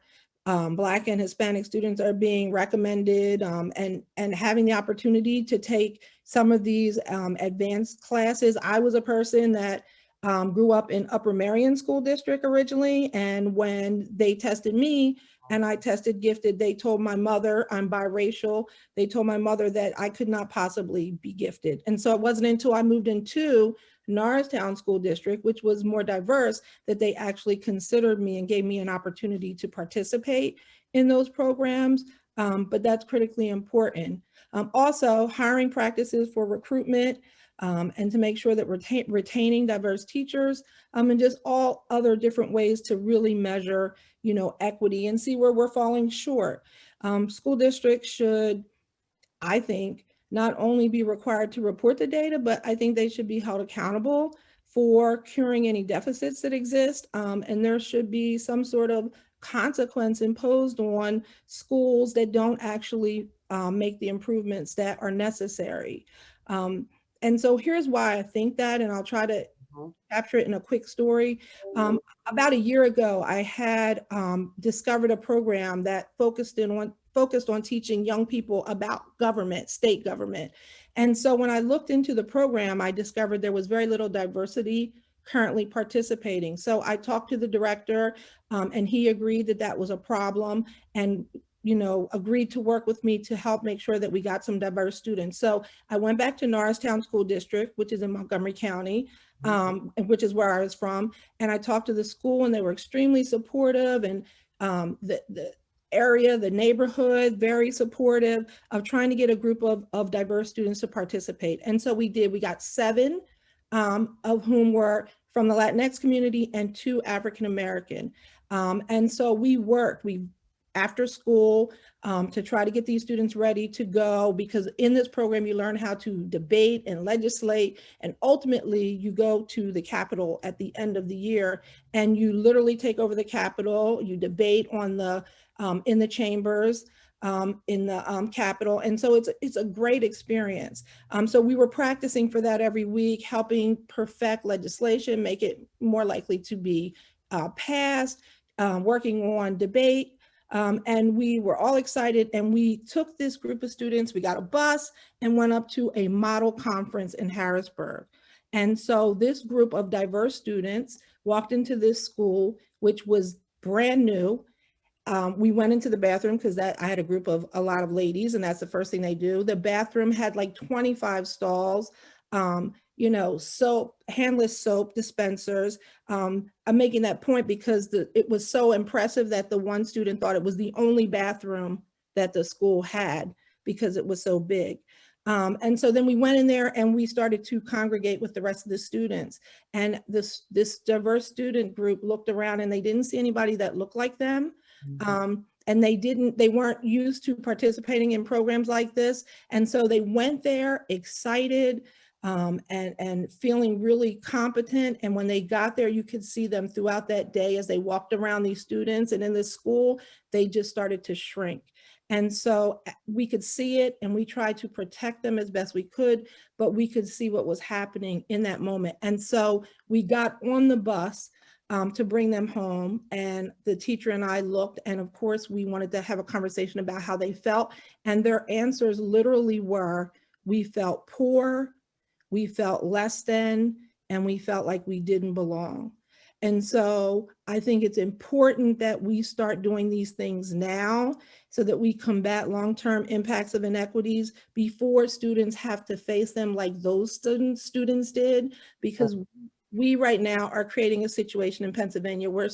Black and Hispanic students are being recommended, and having the opportunity to take some of these advanced classes. I was a person that grew up in Upper Marion School District originally, and when they tested me and I tested gifted, they told my mother, I'm biracial, they told my mother that I could not possibly be gifted. And so it wasn't until I moved into Norristown School District, which was more diverse, that they actually considered me and gave me an opportunity to participate in those programs. But that's critically important. Also, hiring practices for recruitment, and to make sure that we're retaining diverse teachers, and just all other different ways to really measure, equity and see where we're falling short. School districts should, I think, not only be required to report the data, but I think they should be held accountable for curing any deficits that exist. And there should be some sort of consequence imposed on schools that don't actually make the improvements that are necessary. And so here's why I think that, and I'll try to capture it in a quick story. About a year ago, I had discovered a program that focused on teaching young people about government, state government. And so when I looked into the program, I discovered there was very little diversity currently participating. So I talked to the director, and he agreed that that was a problem, and agreed to work with me to help make sure that we got some diverse students. So I went back to Norristown School District, which is in Montgomery County, which is where I was from. And I talked to the school, and they were extremely supportive, and the area, the neighborhood, very supportive of trying to get a group of diverse students to participate. And so we did. We got 7 of whom were from the Latinx community and 2 African American. And so we worked after school to try to get these students ready to go, because in this program you learn how to debate and legislate, and ultimately you go to the Capitol at the end of the year and you literally take over the Capitol, you debate on the in the chambers in the Capitol. And so it's a great experience. So we were practicing for that every week, helping perfect legislation, make it more likely to be passed, working on debate. And we were all excited, and we took this group of students, we got a bus and went up to a model conference in Harrisburg. And so this group of diverse students walked into this school, which was brand new. We went into the bathroom because I had a group of a lot of ladies, and that's the first thing they do. The bathroom had like 25 stalls, soap, handless soap dispensers. I'm making that point because it was so impressive that the one student thought it was the only bathroom that the school had because it was so big. And so then we went in there and we started to congregate with the rest of the students. And this diverse student group looked around and they didn't see anybody that looked like them. And they weren't used to participating in programs like this. And so they went there excited, and feeling really competent. And when they got there, you could see them throughout that day as they walked around these students and in the school, they just started to shrink. And so we could see it, and we tried to protect them as best we could, but we could see what was happening in that moment. And so we got on the bus to bring them home, and the teacher and I looked, and of course we wanted to have a conversation about how they felt. And their answers literally were, we felt poor, we felt less than, and we felt like we didn't belong. And so I think it's important that we start doing these things now so that we combat long-term impacts of inequities before students have to face them like those students did, because we right now are creating a situation in Pennsylvania where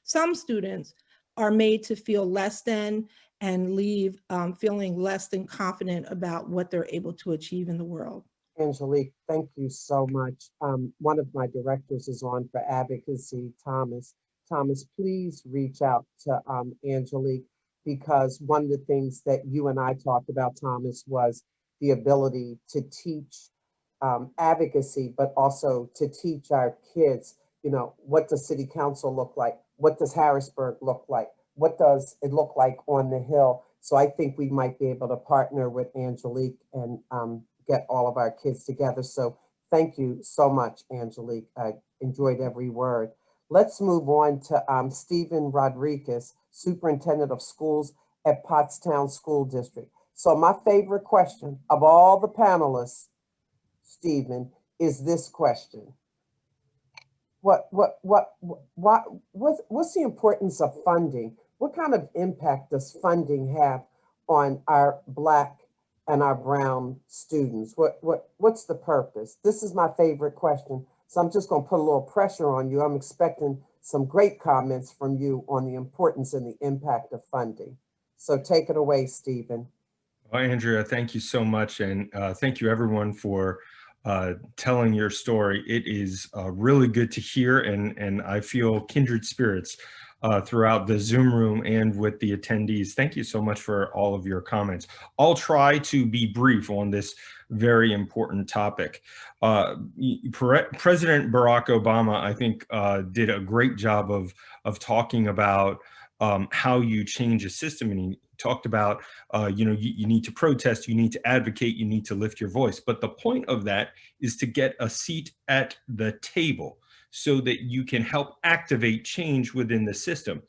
some students are made to feel less than and leave feeling less than confident about what they're able to achieve in the world. Angelique, thank you so much. One of my directors is on for advocacy, Thomas. Thomas, please reach out to Angelique, because one of the things that you and I talked about, Thomas, was the ability to teach advocacy, but also to teach our kids you know, what does city council look like? What does Harrisburg look like? What does it look like on the Hill? So I think we might be able to partner with Angelique and get all of our kids together. So thank you so much, Angelique. I enjoyed every word. Let's move on to Stephen Rodriguez, Superintendent of Schools at Pottstown School District. So my favorite question of all the panelists, Stephen, is this question. What's the importance of funding? What kind of impact does funding have on our Black and our brown students? What's the purpose? This is my favorite question. So I'm just going to put a little pressure on you. I'm expecting some great comments from you on the importance and the impact of funding. So take it away, Stephen. Well, Andrea, thank you so much. And thank you everyone for telling your story. It is really good to hear, and I feel kindred spirits throughout the Zoom room and with the attendees. Thank you so much for all of your comments. I'll try to be brief on this very important topic. President Barack Obama, I think, did a great job of talking about how you change a system, and he talked about, you know, you need to protest, you need to advocate, you need to lift your voice. But the point of that is to get a seat at the table so that you can help activate change within the system.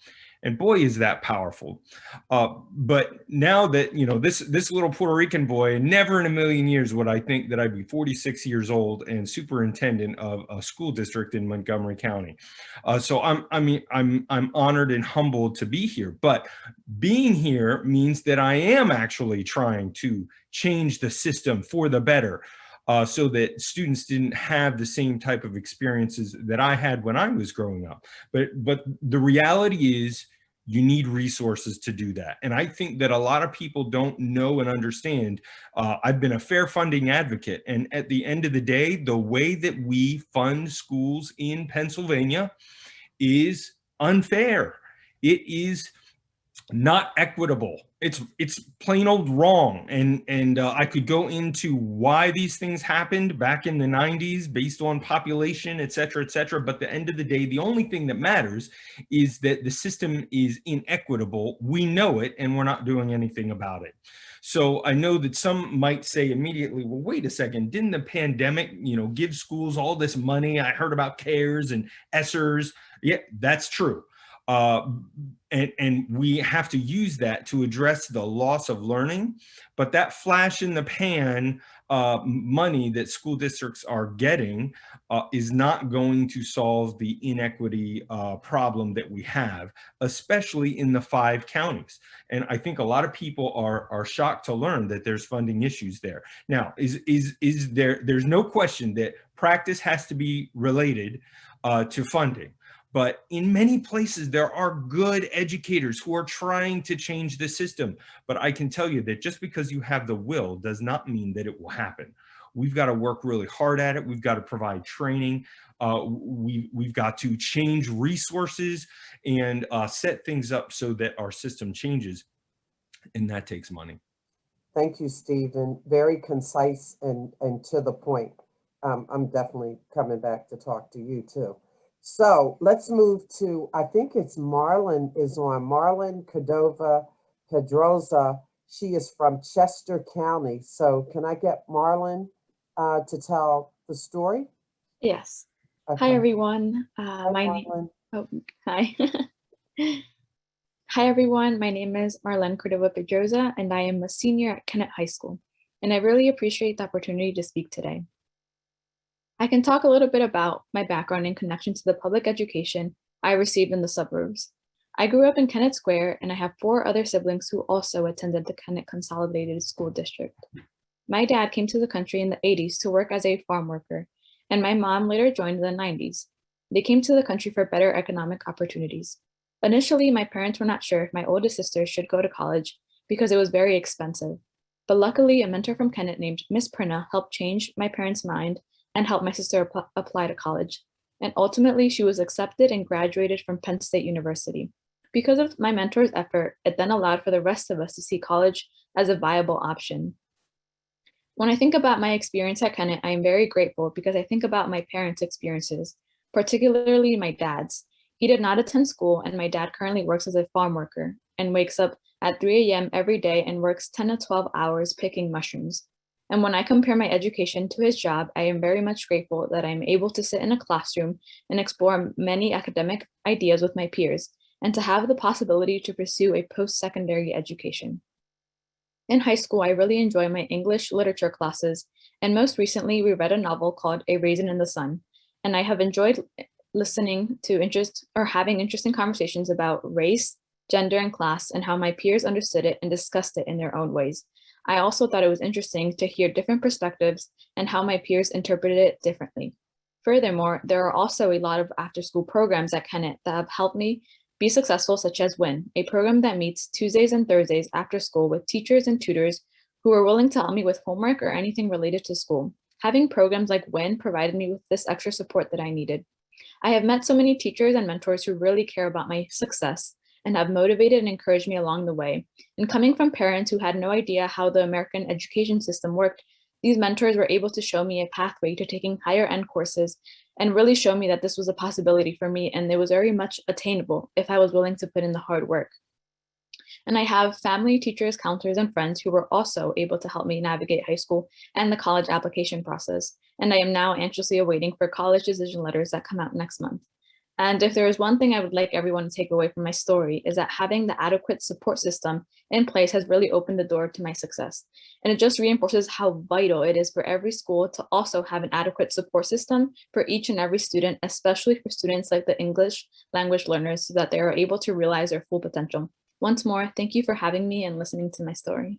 And boy, is that powerful. But now that, you know, this little Puerto Rican boy, never in a million years would I think that I'd be 46 years old and superintendent of a school district in Montgomery County. So I'm honored and humbled to be here. But being here means that I am actually trying to change the system for the better. So that students didn't have the same type of experiences that I had when I was growing up. But the reality is you need resources to do that. And I think that a lot of people don't know and understand. I've been a fair funding advocate. And at the end of the day, the way that we fund schools in Pennsylvania is unfair. It is not equitable. It's plain old wrong. And I could go into why these things happened back in the 90s based on population, et cetera, et cetera. But at the end of the day, the only thing that matters is that the system is inequitable. We know it, and we're not doing anything about it. So I know that some might say immediately, well, wait a second, didn't the pandemic, you know, give schools all this money? I heard about CARES and ESSERS. Yeah, that's true. And we have to use that to address the loss of learning. But that flash in the pan money that school districts are getting is not going to solve the inequity problem that we have, especially in the 5 counties. And I think a lot of people are shocked to learn that there's funding issues there. Now, there's no question that practice has to be related to funding. But in many places, there are good educators who are trying to change the system. But I can tell you that just because you have the will does not mean that it will happen. We've got to work really hard at it. We've got to provide training. We've got to change resources and set things up so that our system changes. And that takes money. Thank you, Stephen. Very concise and to the point. I'm definitely coming back to talk to you too. So let's move to, I think it's Marlon is on. Marlon Cordova Pedroza. She is from Chester County. So can I get Marlon to tell the story? Yes. Okay. Hi, everyone. Hi. Hi, everyone. My name is Marlene Cordova Pedroza, and I am a senior at Kennett High School. And I really appreciate the opportunity to speak today. I can talk a little bit about my background in connection to the public education I received in the suburbs. I grew up in Kennett Square, and I have 4 other siblings who also attended the Kennett Consolidated School District. My dad came to the country in the 80s to work as a farm worker, and my mom later joined in the 90s. They came to the country for better economic opportunities. Initially, my parents were not sure if my oldest sister should go to college because it was very expensive. But luckily, a mentor from Kennett named Miss Prina helped change my parents' mind and helped my sister apply to college. And ultimately, she was accepted and graduated from Penn State University. Because of my mentor's effort, it then allowed for the rest of us to see college as a viable option. When I think about my experience at Kennett, I am very grateful because I think about my parents' experiences, particularly my dad's. He did not attend school, and my dad currently works as a farm worker and wakes up at 3 a.m. every day and works 10 to 12 hours picking mushrooms. And when I compare my education to his job, I am very much grateful that I'm able to sit in a classroom and explore many academic ideas with my peers, and to have the possibility to pursue a post-secondary education. In high school, I really enjoy my English literature classes, and most recently we read a novel called A Raisin in the Sun, and I have enjoyed listening to having interesting conversations about race, gender, and class, and how my peers understood it and discussed it in their own ways. I also thought it was interesting to hear different perspectives and how my peers interpreted it differently. Furthermore, there are also a lot of after-school programs at Kennett that have helped me be successful, such as WIN, a program that meets Tuesdays and Thursdays after school with teachers and tutors who are willing to help me with homework or anything related to school. Having programs like WIN provided me with this extra support that I needed. I have met so many teachers and mentors who really care about my success and have motivated and encouraged me along the way. And coming from parents who had no idea how the American education system worked, these mentors were able to show me a pathway to taking higher end courses and really show me that this was a possibility for me, and it was very much attainable if I was willing to put in the hard work. And I have family, teachers, counselors, and friends who were also able to help me navigate high school and the college application process. And I am now anxiously awaiting for college decision letters that come out next month. And if there is one thing I would like everyone to take away from my story, is that having the adequate support system in place has really opened the door to my success. And it just reinforces how vital it is for every school to also have an adequate support system for each and every student, especially for students like the English language learners, so that they are able to realize their full potential. Once more, thank you for having me and listening to my story.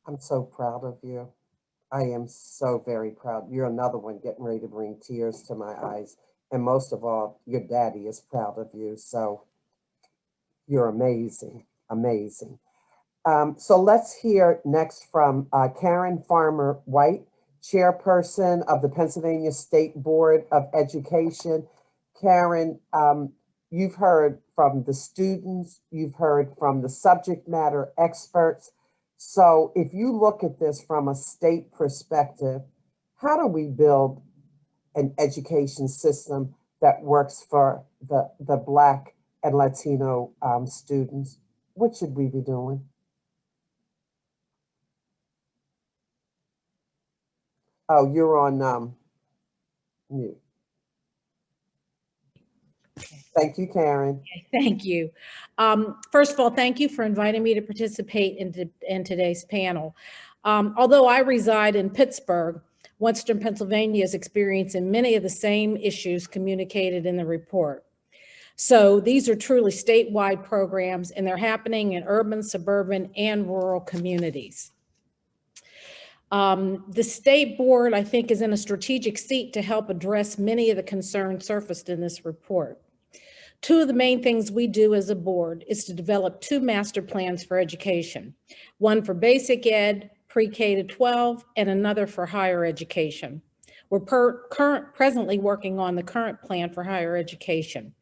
I'm so proud of you. I am so very proud. You're another one getting ready to bring tears to my eyes. And most of all, your daddy is proud of you. So you're amazing, amazing. So let's hear next from Karen Farmer White, Chairperson of the Pennsylvania State Board of Education. Karen, you've heard from the students, you've heard from the subject matter experts. So if you look at this from a state perspective, how do we build an education system that works for the Black and Latino students? What should we be doing? Oh, you're on mute. Thank you, Karen. Thank you. First of all, thank you for inviting me to participate in today's panel. Although I reside in Pittsburgh, Western Pennsylvania is experiencing many of the same issues communicated in the report. So these are truly statewide programs, and they're happening in urban, suburban, and rural communities. The state board, I think, is in a strategic seat to help address many of the concerns surfaced in this report. Two of the main things we do as a board is to develop 2 master plans for education, one for basic ed, pre-K to 12, and another for higher education. We're presently working on the current plan for higher education.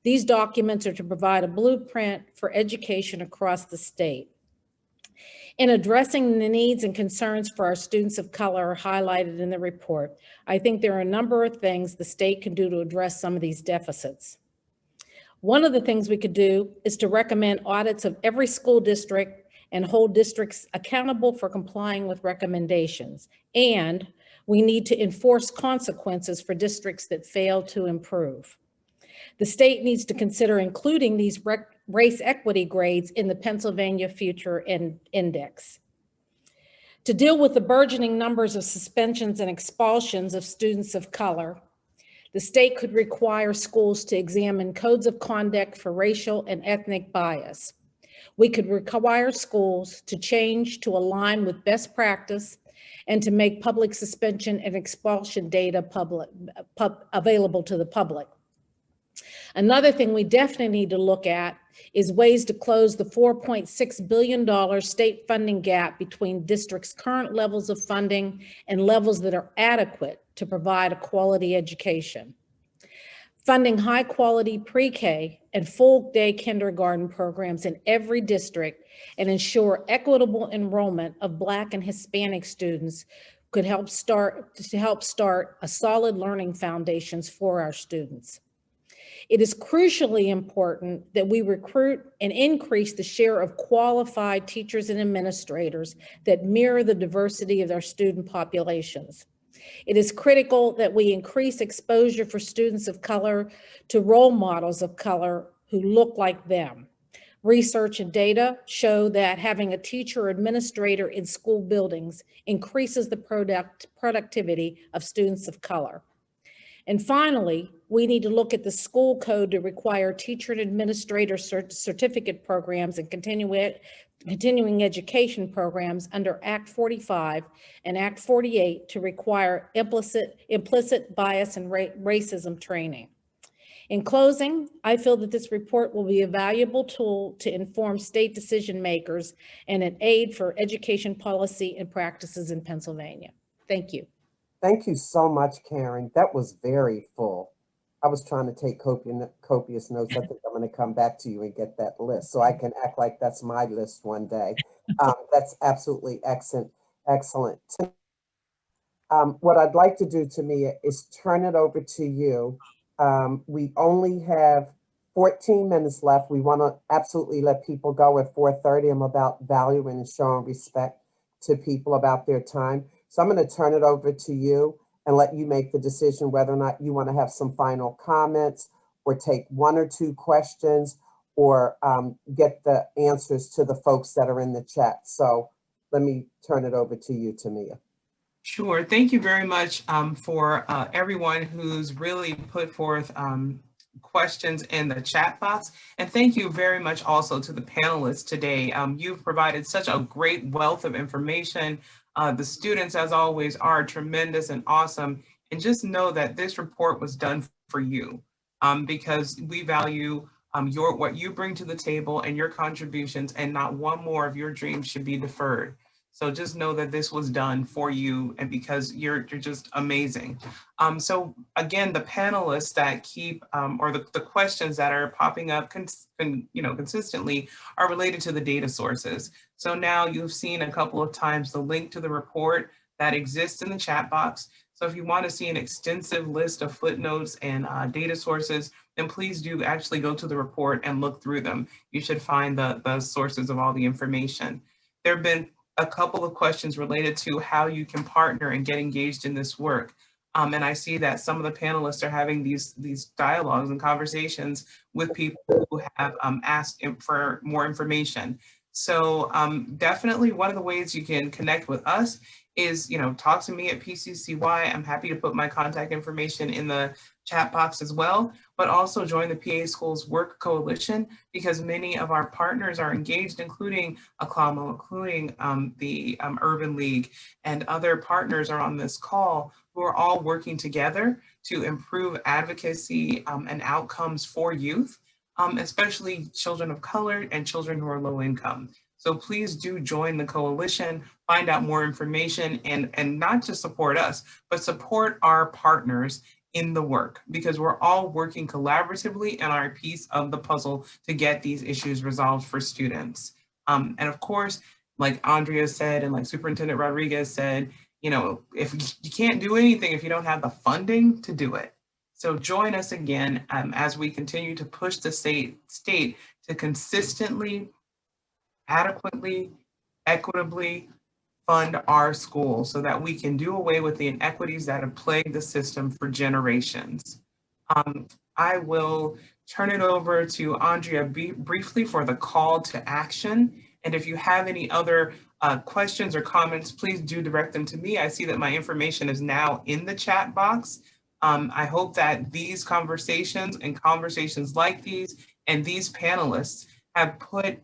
These documents are to provide a blueprint for education across the state. In addressing the needs and concerns for our students of color highlighted in the report, I think there are a number of things the state can do to address some of these deficits. One of the things we could do is to recommend audits of every school district and hold districts accountable for complying with recommendations. And we need to enforce consequences for districts that fail to improve. The state needs to consider including these race equity grades in the Pennsylvania Future Index. To deal with the burgeoning numbers of suspensions and expulsions of students of color, the state could require schools to examine codes of conduct for racial and ethnic bias. We could require schools to change to align with best practice and to make public suspension and expulsion data available to the public. Another thing we definitely need to look at is ways to close the $4.6 billion state funding gap between districts' current levels of funding and levels that are adequate to provide a quality education. Funding high quality pre-K and full day kindergarten programs in every district and ensure equitable enrollment of Black and Hispanic students could help start a solid learning foundations for our students. It is crucially important that we recruit and increase the share of qualified teachers and administrators that mirror the diversity of our student populations. It is critical that we increase exposure for students of color to role models of color who look like them. Research and data show that having a teacher or administrator in school buildings increases the productivity of students of color. And finally, we need to look at the school code to require teacher and administrator certificate programs and continuing education programs under Act 45 and Act 48 to require implicit bias and racism training. In closing, I feel that this report will be a valuable tool to inform state decision makers and an aid for education policy and practices in Pennsylvania. Thank you. Thank you so much, Karen. That was very full. I was trying to take copious notes. I think I'm going to come back to you and get that list so I can act like that's my list one day. That's absolutely excellent. What I'd like to do, Tamia, is turn it over to you. We only have 14 minutes left. We want to absolutely let people go at 4:30. I'm about valuing and showing respect to people about their time. So I'm going to turn it over to you and let you make the decision whether or not you want to have some final comments or take one or two questions or get the answers to the folks that are in the chat. So let me turn it over to you, Tamia. Sure. Thank you very much for everyone who's really put forth questions in the chat box. And thank you very much also to the panelists today. You've provided such a great wealth of information. The students, as always, are tremendous and awesome. And just know that this report was done for you because we value what you bring to the table and your contributions, and not one more of your dreams should be deferred. So just know that this was done for you and because you're just amazing. So again, the panelists that keep, or the questions that are popping up consistently are related to the data sources. So now you've seen a couple of times the link to the report that exists in the chat box. So if you want to see an extensive list of footnotes and data sources, then please do actually go to the report and look through them. You should find the sources of all the information. There have been a couple of questions related to how you can partner and get engaged in this work. And I see that some of the panelists are having these dialogues and conversations with people who have asked for more information. So definitely one of the ways you can connect with us is, talk to me at PCCY. I'm happy to put my contact information in the chat box as well, but also join the PA Schools Work Coalition because many of our partners are engaged, including Aclu, including the Urban League, and other partners are on this call who are all working together to improve advocacy and outcomes for youth, especially children of color and children who are low income. So please do join the coalition, find out more information, and not just support us, but support our partners in the work, because we're all working collaboratively in our piece of the puzzle to get these issues resolved for students. And of course, like Andrea said, and like Superintendent Rodriguez said, if you can't do anything if you don't have the funding to do it. So join us again as we continue to push the state to consistently, adequately, equitably fund our schools so that we can do away with the inequities that have plagued the system for generations. I will turn it over to Andrea briefly for the call to action. And if you have any other questions or comments, please do direct them to me. I see that my information is now in the chat box. I hope that these conversations and conversations like these and these panelists have put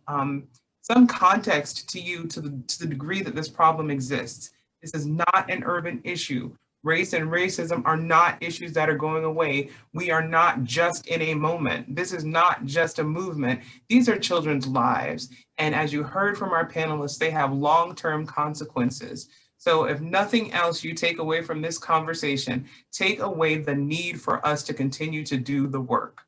some context to you to the degree that this problem exists. This is not an urban issue. Race and racism are not issues that are going away. We are not just in a moment. This is not just a movement. These are children's lives. And as you heard from our panelists, they have long-term consequences. So if nothing else you take away from this conversation, take away the need for us to continue to do the work.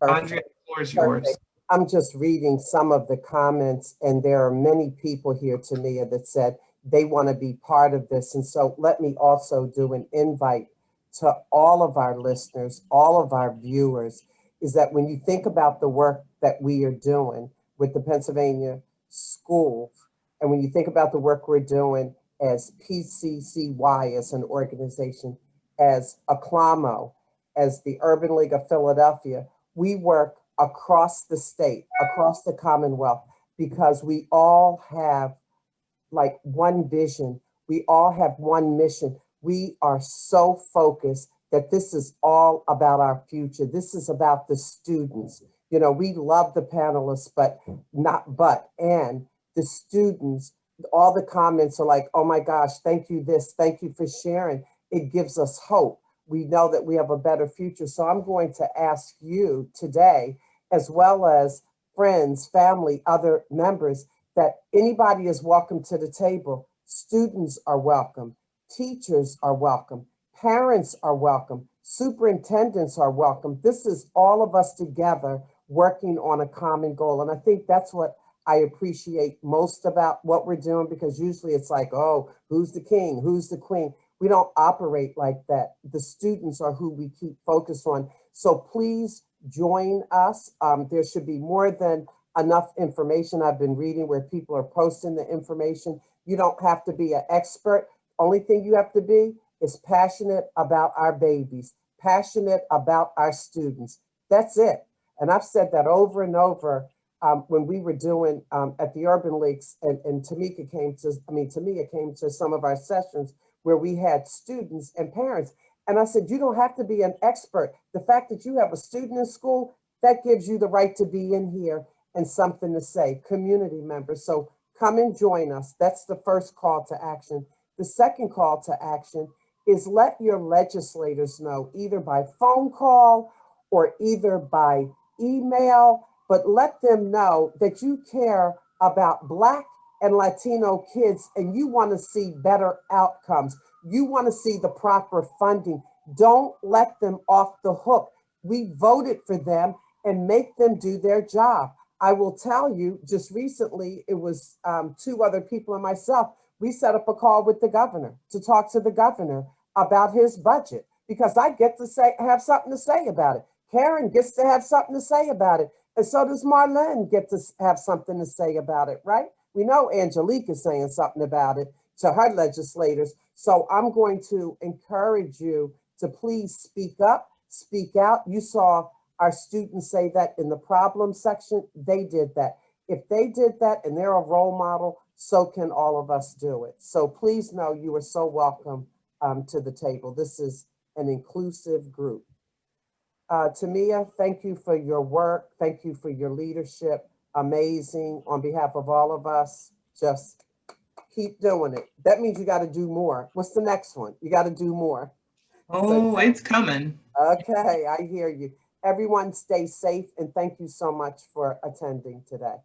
Perfect. Andrea, the floor is yours. Perfect. I'm just reading some of the comments, and there are many people here, Tamia, that said, they want to be part of this. And so let me also do an invite to all of our listeners, all of our viewers, is that when you think about the work that we are doing with the Pennsylvania schools, and when you think about the work we're doing as PCCY, as an organization, as Aclu, as the Urban League of Philadelphia, we work across the state, across the Commonwealth, because we all have like one vision. We all have one mission. We are so focused that this is all about our future. This is about the students. You know, we love the panelists, and the students, all the comments are like, oh my gosh, thank you this, thank you for sharing. It gives us hope. We know that we have a better future. So I'm going to ask you today, as well as friends, family, other members, that anybody is welcome to the table. Students are welcome. Teachers are welcome. Parents are welcome. Superintendents are welcome. This is all of us together working on a common goal. And I think that's what I appreciate most about what we're doing, because usually it's like, oh, who's the king? Who's the queen? We don't operate like that. The students are who we keep focused on. So please join us. There should be more than enough information. I've been reading where people are posting the information. You don't have to be an expert. Only thing you have to be is passionate about our babies, passionate about our students. That's it. And I've said that over and over when we were doing at the Urban Leagues, and Tamia came to some of our sessions where we had students and parents. And I said, you don't have to be an expert. The fact that you have a student in school, that gives you the right to be in here and something to say, community members. So come and join us. That's the first call to action. The second call to action is let your legislators know, either by phone call or either by email, but let them know that you care about Black and Latino kids and you want to see better outcomes. You want to see the proper funding. Don't let them off the hook. We voted for them, and make them do their job. I will tell you, just recently, it was 2 other people and myself. We set up a call with the governor to talk to the governor about his budget, because I get to have something to say about it. Karen gets to have something to say about it. And so does Marlene get to have something to say about it, right? We know Angelique is saying something about it to her legislators. So I'm going to encourage you to please speak up, speak out. You saw our students say that in the problem section. They did that. If they did that and they're a role model, so can all of us do it. So please know you are so welcome to the table. This is an inclusive group. Tamia, thank you for your work. Thank you for your leadership. Amazing. On behalf of all of us, just keep doing it. That means you got to do more. What's the next one? You got to do more. Oh, it's coming. Okay, I hear you. Everyone stay safe, and thank you so much for attending today.